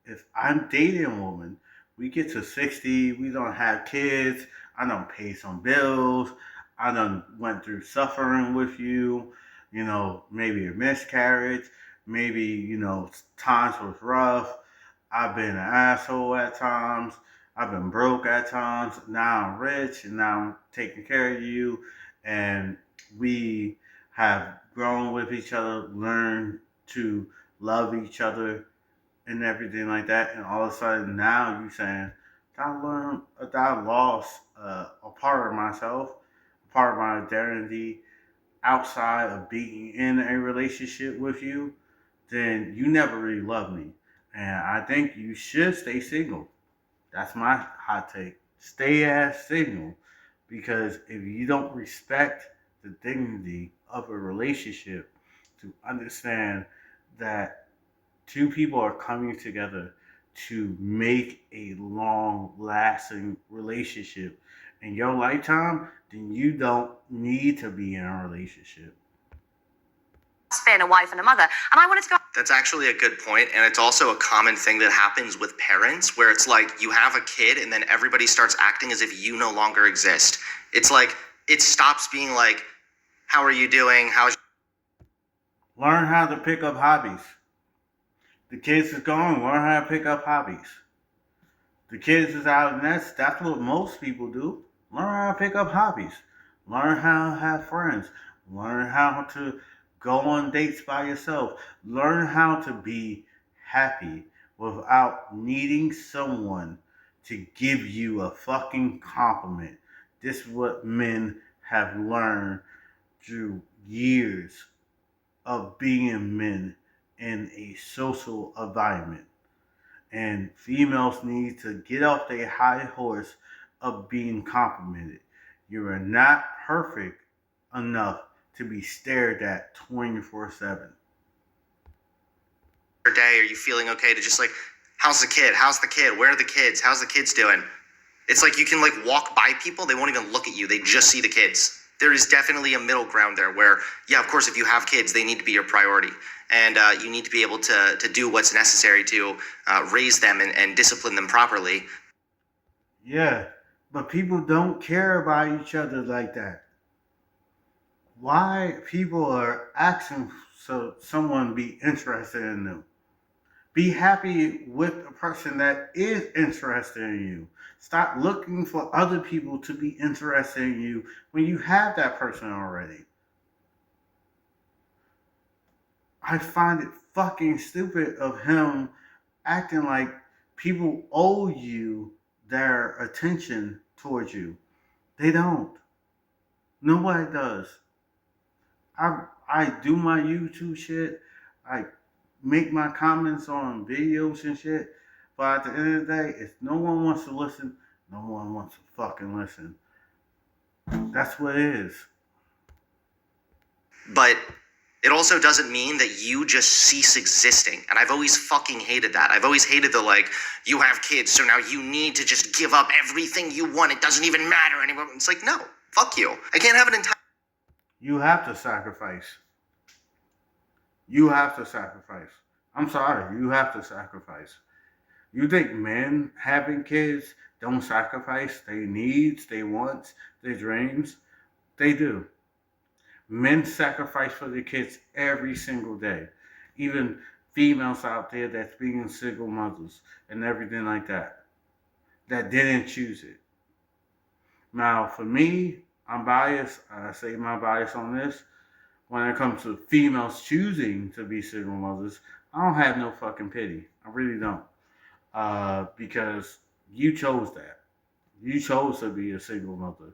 If I'm dating a woman, we get to 60, we don't have kids, I don't pay some bills, I done went through suffering with you, maybe a miscarriage, maybe, times was rough, I've been an asshole at times, I've been broke at times, now I'm rich and now I'm taking care of you, and we have grown with each other, learned to love each other and everything like that, and all of a sudden now you saying that I learned that I lost a part of myself, a part of my identity outside of being in a relationship with you, then you never really loved me. And I think you should stay single. That's my hot take. Stay as single because if you don't respect the dignity of a relationship, to understand that two people are coming together to make a long lasting relationship in your lifetime, then you don't need to be in a relationship. Spin a wife and a mother. And I wanted to go. That's actually a good point, and it's also a common thing that happens with parents, where it's like you have a kid, and then everybody starts acting as if you no longer exist. It's like it stops being like, "How are you doing? How's?" Learn how to pick up hobbies. The kids is gone. Learn how to pick up hobbies. The kids is out, and that's what most people do. Learn how to pick up hobbies. Learn how to have friends. Learn how to go on dates by yourself. Learn how to be happy without needing someone to give you a fucking compliment. This is what men have learned through years of being men in a social environment. And females need to get off their high horse of being complimented. You are not perfect enough to be stared at 24/7. Day, are you feeling okay? To just like, how's the kid? How's the kid? Where are the kids? How's the kids doing? It's like you can like walk by people, they won't even look at you. They just see the kids. There is definitely a middle ground there where, yeah, of course, if you have kids, they need to be your priority. And you need to be able to do what's necessary to raise them and discipline them properly. Yeah, but people don't care about each other like that. Why people are asking so someone be interested in them? Be happy with a person that is interested in you. Stop looking for other people to be interested in you when you have that person already. I find it fucking stupid of him acting like people owe you their attention towards you. They don't. Nobody does. I do my YouTube shit. I make my comments on videos and shit. But at the end of the day, if no one wants to listen, no one wants to fucking listen. That's what it is. But it also doesn't mean that you just cease existing. And I've always fucking hated that. I've always hated the like, you have kids, so now you need to just give up everything you want. It doesn't even matter anymore. It's like, no, fuck you. I can't have an entire... You have to sacrifice. You have to sacrifice. I'm sorry, you have to sacrifice. You think men having kids don't sacrifice their needs, their wants, their dreams? They do. Men sacrifice for their kids every single day. Even females out there that's being single mothers and everything like that. That didn't choose it. Now, for me, I'm biased. I say my bias on this. When it comes to females choosing to be single mothers, I don't have no fucking pity. I really don't. Because you chose that. You chose to be a single mother.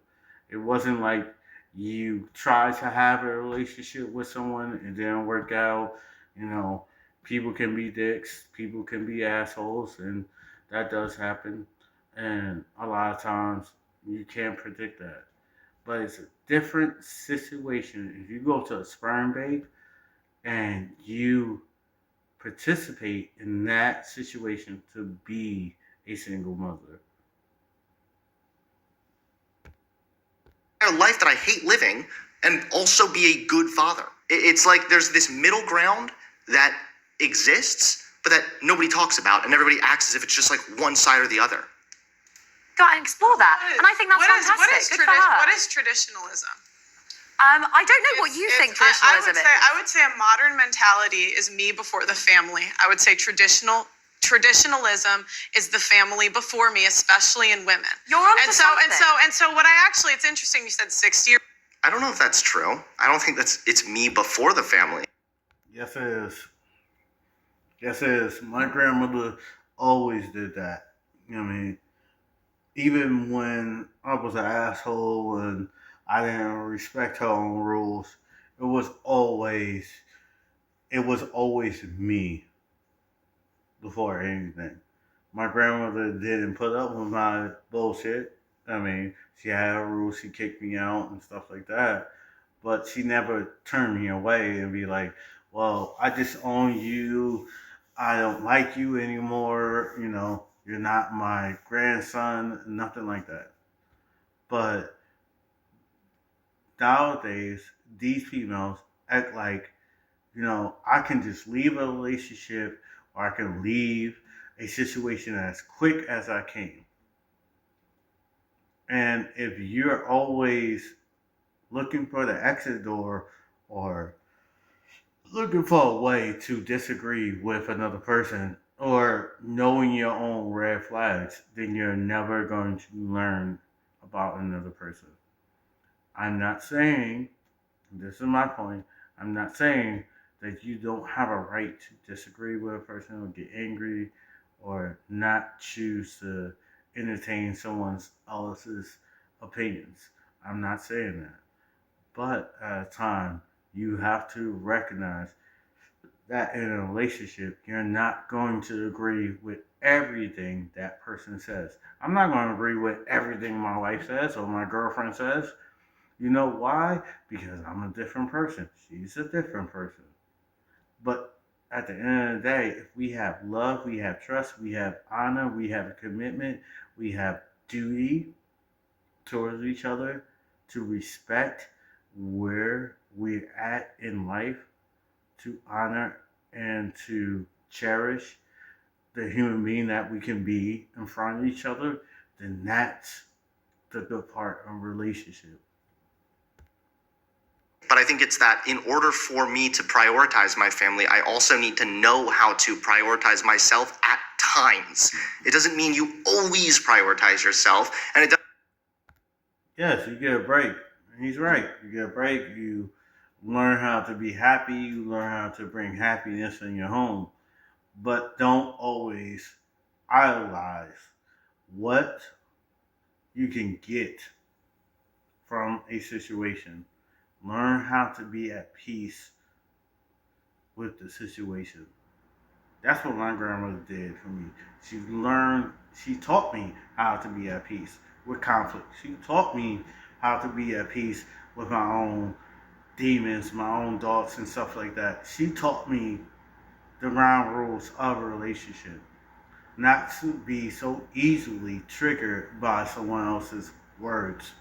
It wasn't like you tried to have a relationship with someone and didn't work out. People can be dicks, people can be assholes, and that does happen. And a lot of times you can't predict that. But it's a different situation. If you go to a sperm bank and you participate in that situation to be a single mother. Life that I hate living and also be a good father. It's like there's this middle ground that exists, but that nobody talks about, and everybody acts as if it's just like one side or the other. Go out and explore that. And I think that's fantastic. Good for her. What is traditionalism? I don't know what you think traditionalism is. I would say a modern mentality is me before the family. I would say traditionalism is the family before me, especially in women. You're onto something. And so what it's interesting you said 60. I don't know if that's true. I don't think it's me before the family. Yes, it is. Yes, it is. My grandmother always did that. You know what I mean? Even when I was an asshole and I didn't respect her own rules, it was always me before anything. My grandmother didn't put up with my bullshit. I mean, she had her rules, she kicked me out and stuff like that. But she never turned me away and be like, well, I disown you. I don't like you anymore. You know, you're not my grandson. Nothing like that. But nowadays, these females act like, you know, I can just leave a relationship or I can leave a situation as quick as I can. And if you're always looking for the exit door or looking for a way to disagree with another person or knowing your own red flags, then you're never going to learn about another person. I'm not saying, this is my point, I'm not saying that you don't have a right to disagree with a person or get angry or not choose to entertain someone else's opinions. I'm not saying that. But at a time, you have to recognize that in a relationship, you're not going to agree with everything that person says. I'm not going to agree with everything my wife says or my girlfriend says. You know why? Because I'm a different person. She's a different person. But at the end of the day, if we have love, we have trust, we have honor, we have a commitment, we have duty towards each other to respect where we're at in life, to honor and to cherish the human being that we can be in front of each other, then that's the good part of a relationship. But I think it's that in order for me to prioritize my family, I also need to know how to prioritize myself at times. It doesn't mean you always prioritize yourself, and it doesn't. Yes, you get a break. And he's right. You get a break. You learn how to be happy. You learn how to bring happiness in your home. But don't always idolize what you can get from a situation. Learn how to be at peace with the situation. That's what my grandmother did for me. She taught me how to be at peace with conflict. She taught me how to be at peace with my own demons, my own thoughts and stuff like that. She taught me the ground rules of a relationship. Not to be so easily triggered by someone else's words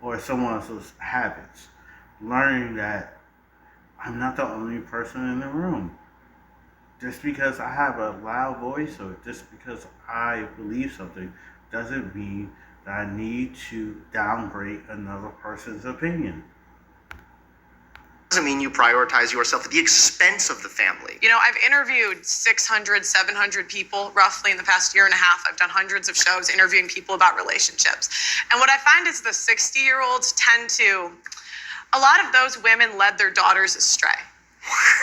or someone else's habits. Learning that I'm not the only person in the room. Just because I have a loud voice or just because I believe something doesn't mean that I need to downgrade another person's opinion. Doesn't mean you prioritize yourself at the expense of the family. You know, I've interviewed 600, 700 people roughly in the past year and a half. I've done hundreds of shows interviewing people about relationships. And what I find is the 60-year-olds tend to, a lot of those women led their daughters astray.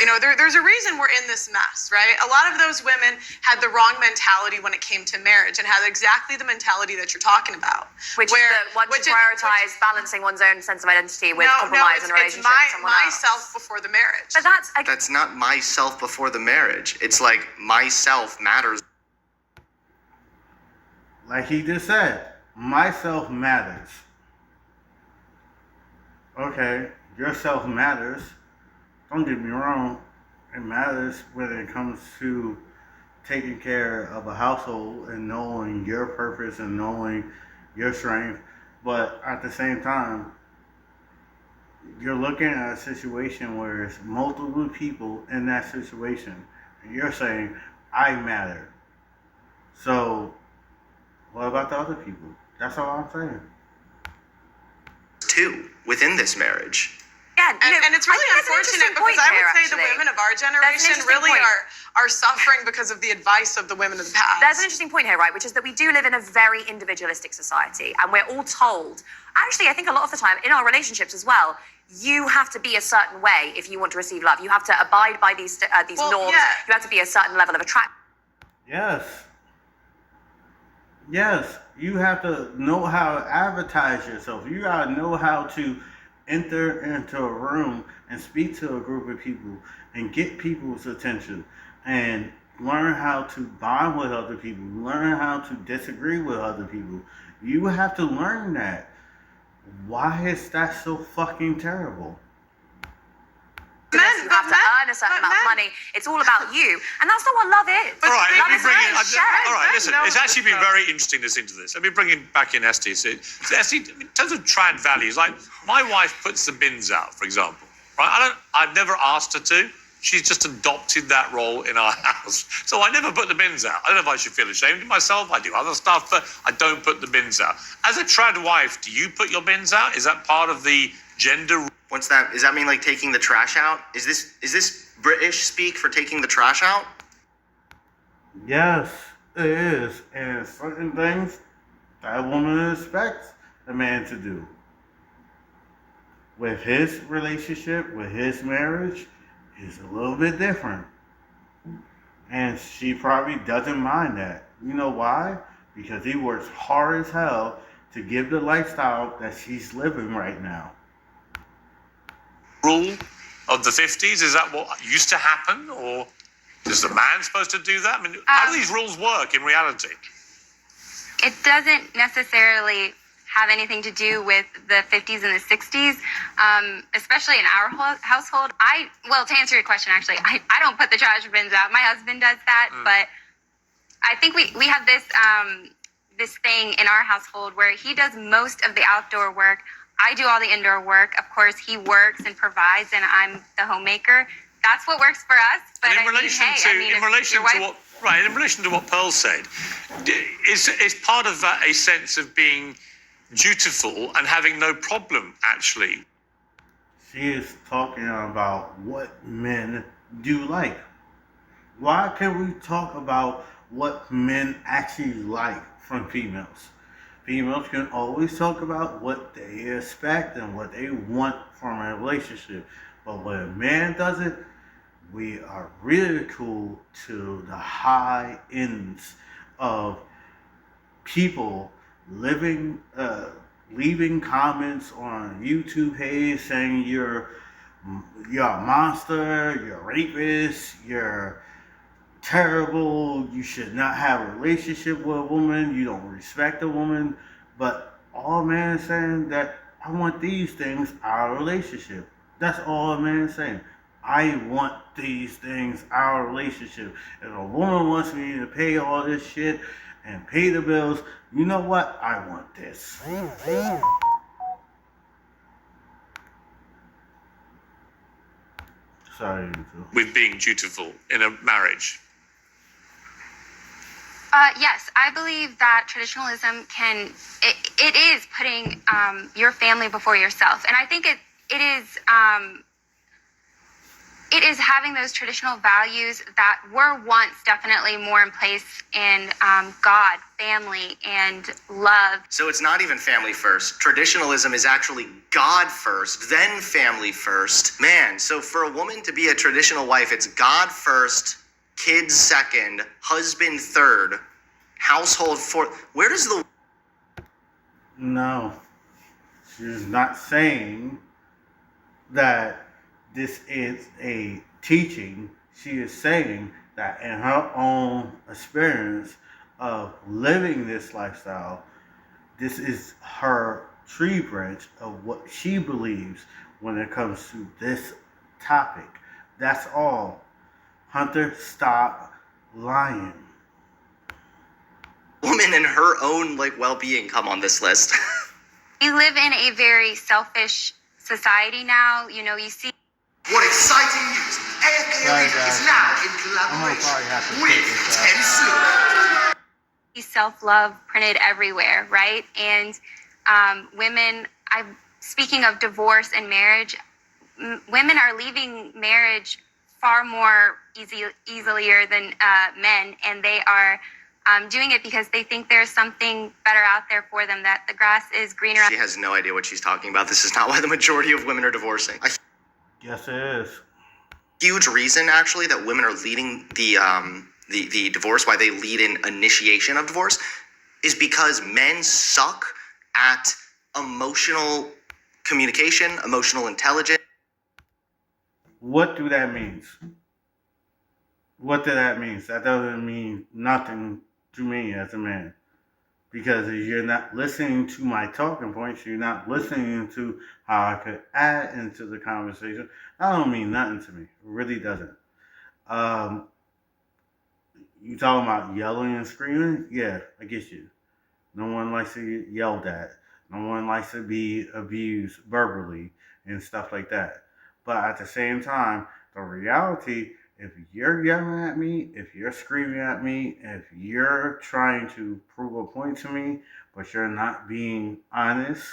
You know, there's a reason we're in this mess, right? A lot of those women had the wrong mentality when it came to marriage and had exactly the mentality that you're talking about. Which prioritize balancing one's own sense of identity with compromise in a relationship with someone else. It's myself before the marriage. But that's not myself before the marriage. It's like myself matters. Like he just said, myself matters. Okay, yourself matters. Don't get me wrong, it matters when it comes to taking care of a household and knowing your purpose and knowing your strength. But at the same time, you're looking at a situation where there's multiple people in that situation. And you're saying, I matter. So, what about the other people? That's all I'm saying. Too, within this marriage. Yeah, And it's really unfortunate because I would say the women of our generation really are suffering because of the advice of the women of the past. There's an interesting point here, right, which is that we do live in a very individualistic society, and we're all told, actually, I think a lot of the time, in our relationships as well, you have to be a certain way if you want to receive love. You have to abide by these norms. Yeah. You have to be a certain level of attraction. Yes. Yes. You have to know how to advertise yourself. You gotta know how to enter into a room and speak to a group of people and get people's attention and learn how to bond with other people, learn how to disagree with other people. You have to learn that. Why is that so fucking terrible? You have to earn a certain amount of money. It's all about you. And that's not what love is. All right, love is all right, listen, it's actually been very interesting listening to this. Let me bring it back in Esty. So Esty, in terms of trad values, like my wife puts the bins out, for example. Right? I've never asked her to. She's just adopted that role in our house. So I never put the bins out. I don't know if I should feel ashamed of myself. I do other stuff, but I don't put the bins out. As a trad wife, do you put your bins out? Is that part of the gender? What's that? Does that mean like taking the trash out? Is this British speak for taking the trash out? Yes, it is. And certain things that a woman expects a man to do. With his relationship, with his marriage, is a little bit different. And she probably doesn't mind that. You know why? Because he works hard as hell to give the lifestyle that she's living right now. Rule of the 50s? Is that what used to happen? Or is the man supposed to do that? I mean, how do these rules work in reality? It doesn't necessarily have anything to do with the 50s and the 60s, especially in our household. To answer your question, actually, I don't put the trash bins out. My husband does that, but I think we have this thing in our household where he does most of the outdoor work. I do all the indoor work. Of course, he works and provides, and I'm the homemaker. That's what works for us. But in relation to what Pearl said, is part of that a sense of being dutiful and having no problem, actually? She is talking about what men do like. Why can't we talk about what men actually like from females? Females can always talk about what they expect and what they want from a relationship. But when a man does it, we are ridiculed to the high ends of people leaving comments on YouTube page saying you're a monster, you're a rapist, you're terrible, you should not have a relationship with a woman, you don't respect a woman. But all a man is saying that I want these things out of a relationship. That's all a man is saying. I want these things out of a relationship. If a woman wants me to pay all this shit and pay the bills, you know what? I want this. Sorry, with being dutiful in a marriage. Yes, I believe that traditionalism it is putting your family before yourself. And I think it is having those traditional values that were once definitely more in place in God, family, and love. So it's not even family first. Traditionalism is actually God first, then family first. Man, so for a woman to be a traditional wife, it's God first, kids second, husband third, household fourth. Where does the... No, she's not saying that this is a teaching. She is saying that in her own experience of living this lifestyle, this is her tree branch of what she believes when it comes to this topic. That's all. Hunter, stop lying. Woman and her own well-being come on this list. We live in a very selfish society now. You see. What exciting news! Sorry guys, I'm gonna probably have to take this out. Self-love printed everywhere, right? And women, speaking of divorce and marriage, women are leaving marriage far more easier than men, and they are doing it because they think there's something better out there for them, that the grass is greener. She has no idea what she's talking about. This is not why the majority of women are divorcing. Yes, it is. Huge reason, actually, that women are leading the divorce, why they lead in initiation of divorce, is because men suck at emotional communication, emotional intelligence. What do that means? What does that mean? That doesn't mean nothing to me as a man. Because if you're not listening to my talking points, you're not listening to how I could add into the conversation, that don't mean nothing to me. It really doesn't. You talking about yelling and screaming? Yeah, I get you. No one likes to get yelled at. No one likes to be abused verbally and stuff like that. But at the same time, the reality, if you're yelling at me, if you're screaming at me, if you're trying to prove a point to me, but you're not being honest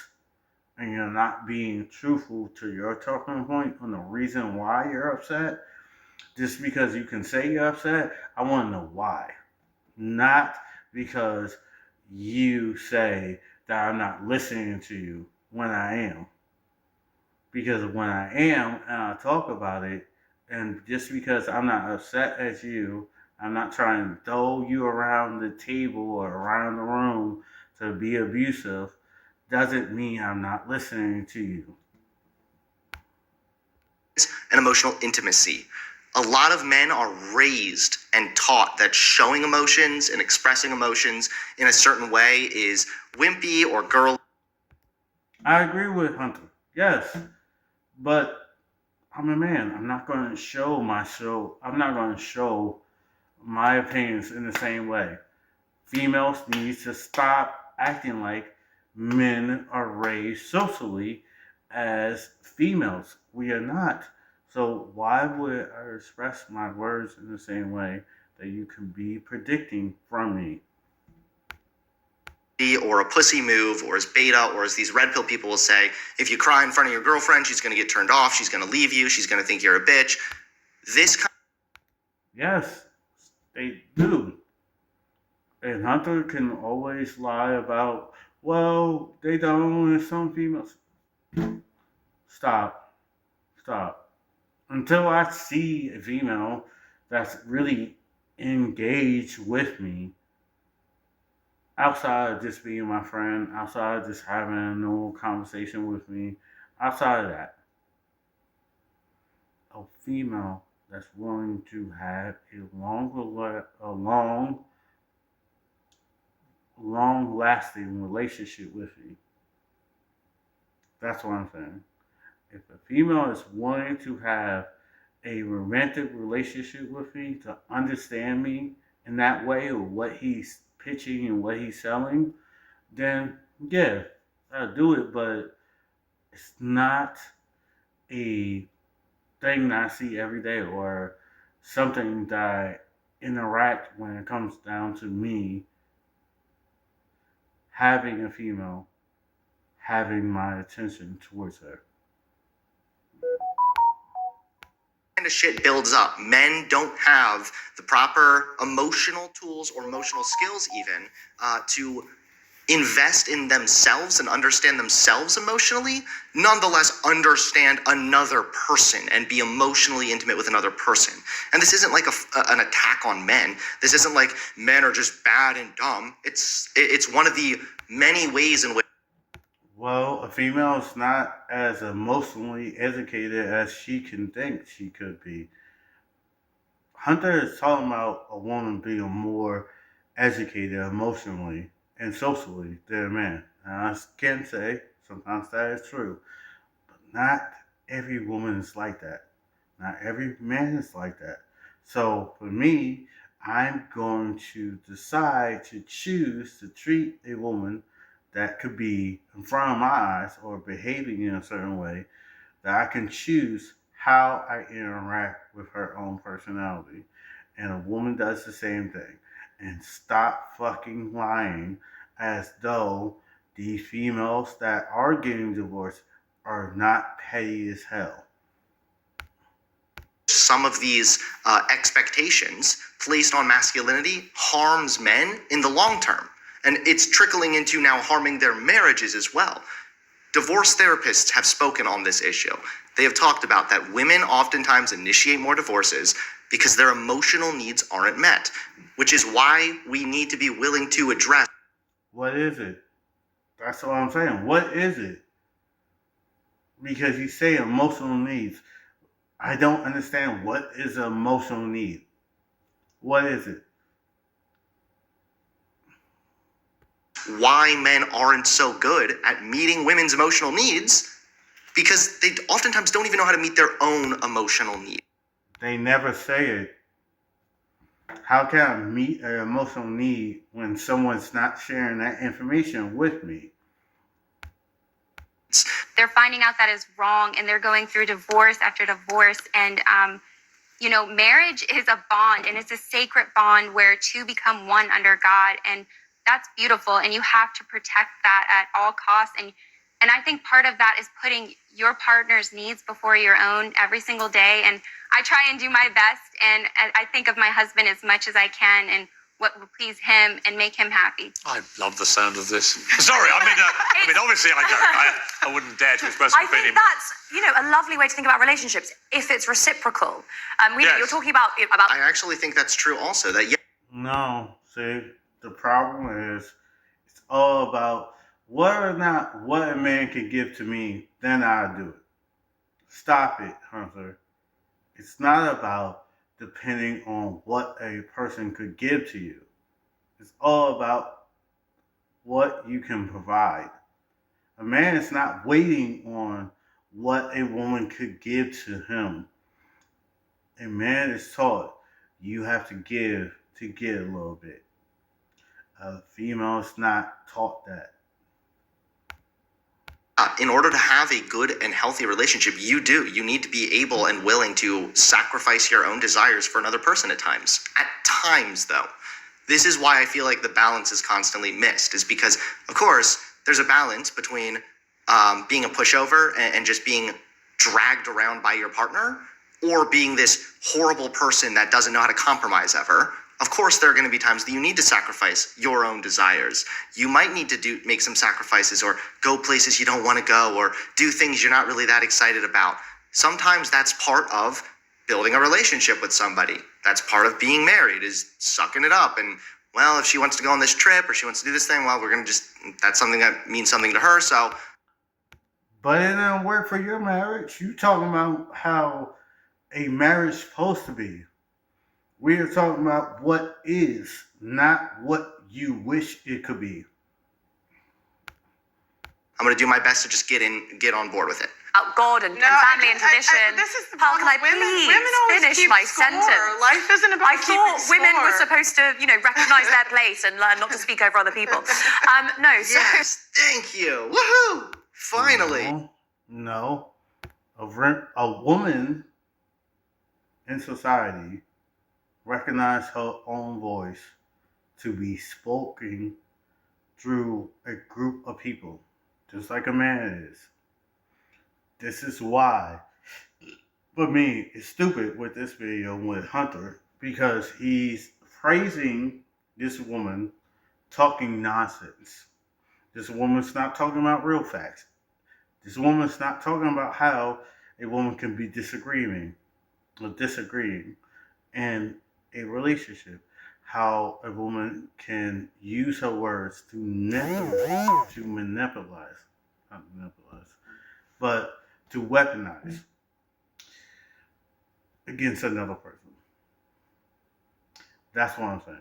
and you're not being truthful to your talking point on the reason why you're upset, just because you can say you're upset, I want to know why. Not because you say that I'm not listening to you when I am. Because when I am and I talk about it, and just because I'm not upset at you, I'm not trying to throw you around the table or around the room to be abusive, doesn't mean I'm not listening to you. And emotional intimacy. A lot of men are raised and taught that showing emotions and expressing emotions in a certain way is wimpy or girly. I agree with Hunter. Yes. But I'm a man. I'm not going to show I'm not going to show my opinions in the same way. Females need to stop acting like men are raised socially as females. We are not. So why would I express my words in the same way that you can be predicting from me? Or a pussy move, or as beta, or as these red pill people will say, if you cry in front of your girlfriend, she's going to get turned off, she's going to leave you, she's going to think you're a bitch. Yes, they do. And Hunter can always lie about, well, they don't, and some females. Stop. Stop. Until I see a female that's really engaged with me, outside of just being my friend, outside of just having a normal conversation with me, outside of that, a female that's willing to have a long lasting relationship with me. That's what I'm saying. If a female is willing to have a romantic relationship with me, to understand me in that way, or what he's pitching and what he's selling, then yeah, I'll do it. But it's not a thing that I see every day, or something that I interact when it comes down to me having a female, having my attention towards her. Kind of shit builds up. Men don't have the proper emotional tools or emotional skills even to invest in themselves and understand themselves emotionally, nonetheless understand another person and be emotionally intimate with another person. And this isn't like an attack on men. This isn't like men are just bad and dumb. It's one of the many ways in which. Well, a female is not as emotionally educated as she can think she could be. Hunter is talking about a woman being more educated emotionally and socially than a man. And I can say sometimes that is true, but not every woman is like that. Not every man is like that. So for me, I'm going to decide to choose to treat a woman that could be in front of my eyes or behaving in a certain way, that I can choose how I interact with her own personality. And a woman does the same thing. And stop fucking lying as though these females that are getting divorced are not petty as hell. Some of these expectations placed on masculinity harms men in the long term. And it's trickling into now harming their marriages as well. Divorce therapists have spoken on this issue. They have talked about that women oftentimes initiate more divorces because their emotional needs aren't met, which is why we need to be willing to address. What is it? That's what I'm saying. What is it? Because you say emotional needs. I don't understand what is an emotional need. What is it? Why men aren't so good at meeting women's emotional needs, because they oftentimes don't even know how to meet their own emotional needs. They never say it. How can I meet an emotional need when someone's not sharing that information with me? They're finding out that is wrong, and they're going through divorce after divorce. And marriage is a bond, and it's a sacred bond where two become one under God, and that's beautiful. And you have to protect that at all costs. And I think part of that is putting your partner's needs before your own every single day. And I try and do my best, and I think of my husband as much as I can, and what will please him and make him happy. I love the sound of this. Sorry, I mean, obviously I don't. I wouldn't dare to express my I think opinion. that's, a lovely way to think about relationships if it's reciprocal. Yes. You're talking about. I actually think that's true also, that No, see, the problem is it's all about whether or not what a man can give to me, then I'll do it. Stop it, Hunter. It's not about depending on what a person could give to you. It's all about what you can provide. A man is not waiting on what a woman could give to him. A man is taught you have to give to get a little bit. A female is not taught that. in order to have a good and healthy relationship, you need to be able and willing to sacrifice your own desires for another person at times. At times, though. This is why I feel like the balance is constantly missed, is because, of course, there's a balance between being a pushover and just being dragged around by your partner, or being this horrible person that doesn't know how to compromise ever. Of course, there are going to be times that you need to sacrifice your own desires. You might need to make some sacrifices, or go places you don't want to go, or do things you're not really that excited about. Sometimes that's part of building a relationship with somebody. That's part of being married, is sucking it up. And, well, if she wants to go on this trip or she wants to do this thing, well, we're going to that's something that means something to her. So. But it didn't work for your marriage. You talking about how a marriage is supposed to be. We are talking about what is, not what you wish it could be. I'm going to do my best to just get on board with it. God and family and tradition. This is the Paul, problem. can I please finish my sentence? Life isn't about I thought women were supposed to, recognize their place and learn not to speak over other people. No, so Yes, thank you. Woohoo! Finally. No. A woman in society recognize her own voice to be spoken through a group of people, just like a man is. This is why, for me, it's stupid with this video with Hunter, because he's praising this woman talking nonsense. This woman's not talking about real facts. This woman's not talking about how a woman can be disagreeing in a relationship. How a woman can use her words to weaponize against another person. That's what I'm saying.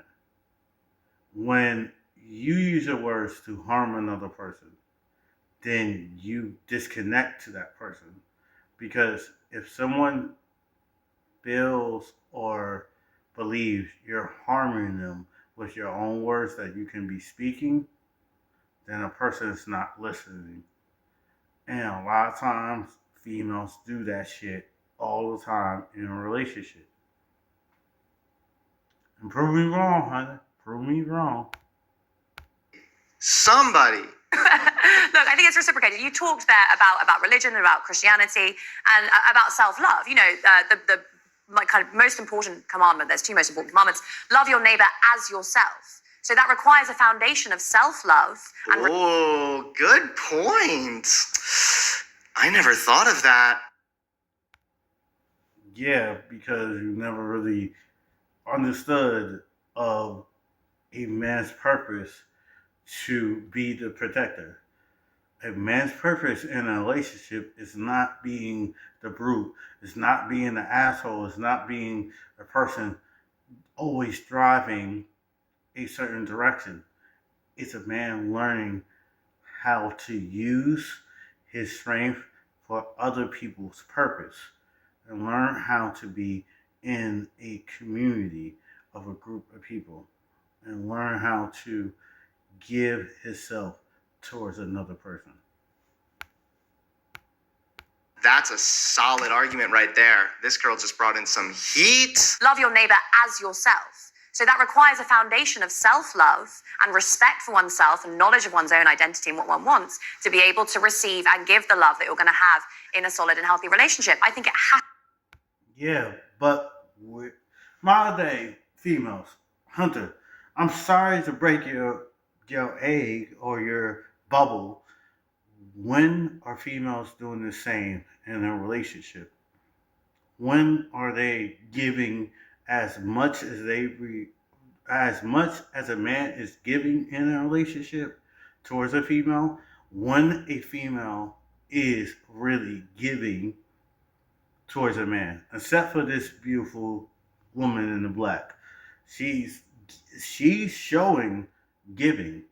When you use your words to harm another person, then you disconnect to that person. Because if someone feels or believes you're harming them with your own words that you can be speaking, then a person is not listening. And a lot of times, females do that shit all the time in a relationship. And prove me wrong, honey. Prove me wrong. Somebody. Look, I think it's reciprocated. You talked there about religion, about Christianity, and about self-love. You know, the kind of most important commandment. There's two most important commandments: love your neighbor as yourself. So that requires a foundation of self-love. And Oh, good point. I never thought of that. Yeah, because you never really understood of a man's purpose to be the protector. A man's purpose in a relationship is not being the brute. It's not being the asshole. It's not being a person always driving a certain direction. It's a man learning how to use his strength for other people's purpose and learn how to be in a community of a group of people and learn how to give himself towards another person. That's a solid argument right there. This girl just brought in some heat. love your neighbor as yourself. So that requires a foundation of self-love and respect for oneself and knowledge of one's own identity and what one wants to be able to receive and give the love that you're going to have in a solid and healthy relationship. I think it has. Yeah, but with modern day females, Hunter, I'm sorry to break your egg or your bubble. When are females doing the same in a relationship? When are they giving as much as as much as a man is giving in a relationship towards a female? When a female is really giving towards a man, except for this beautiful woman in the black, she's showing giving.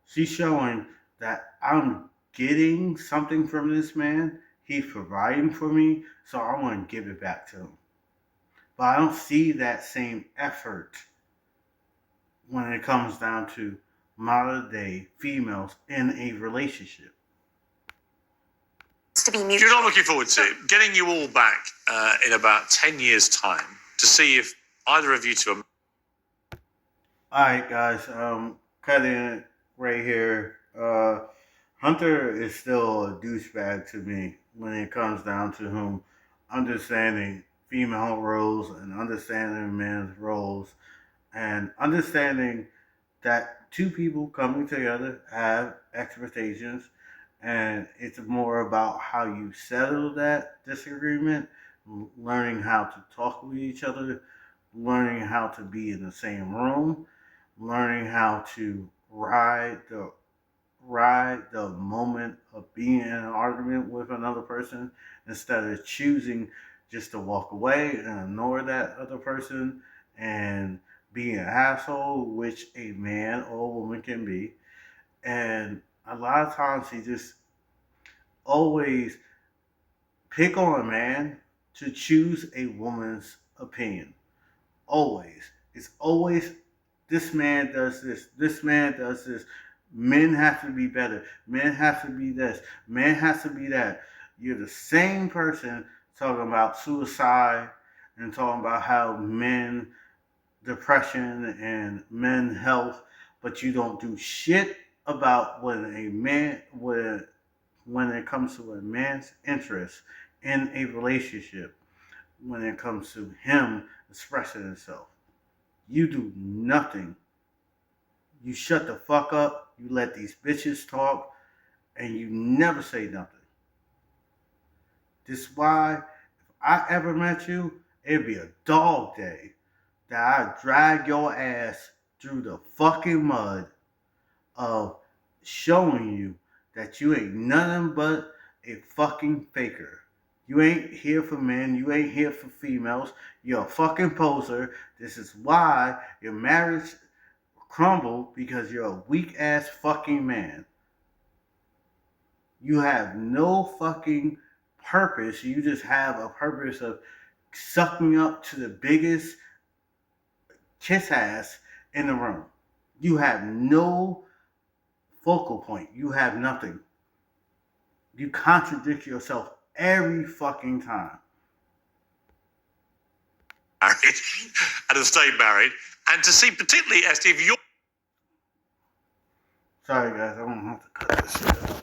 She's showing that I'm getting something from this man. He's providing for me, so I want to give it back to him. But I don't see that same effort when it comes down to modern day females in a relationship. To be You're mutual. not looking forward to getting you all back in about 10 years' time to see if either of you two are. Alright guys, cutting it right here. Hunter is still a douchebag to me when it comes down to him understanding female roles and understanding men's roles and understanding that two people coming together have expectations, and it's more about how you settle that disagreement, learning how to talk with each other, learning how to be in the same room, learning how to ride the moment of being in an argument with another person instead of choosing just to walk away and ignore that other person and be an asshole, which a man or a woman can be. And a lot of times he just always pick on a man to choose a woman's opinion. Always. It's always this man does this man does this. Men have to be better. Men have to be this. Men has to be that. You're the same person talking about suicide and talking about how men depression and men health, but you don't do shit about when it comes to a man's interest in a relationship, when it comes to him expressing himself. You do nothing. You shut the fuck up, you let these bitches talk, and you never say nothing. This is why, if I ever met you, it'd be a dog day that I'd drag your ass through the fucking mud of showing you that you ain't nothing but a fucking faker. You ain't here for men. You ain't here for females. You're a fucking poser. This is why your marriage crumbled, because you're a weak ass fucking man. You have no fucking purpose. You just have a purpose of sucking up to the biggest kiss ass in the room. You have no focal point. You have nothing. You contradict yourself every fucking time. married and have stayed married, and to see particularly, Esther, if you're... Sorry guys, I'm gonna have to cut this shit out.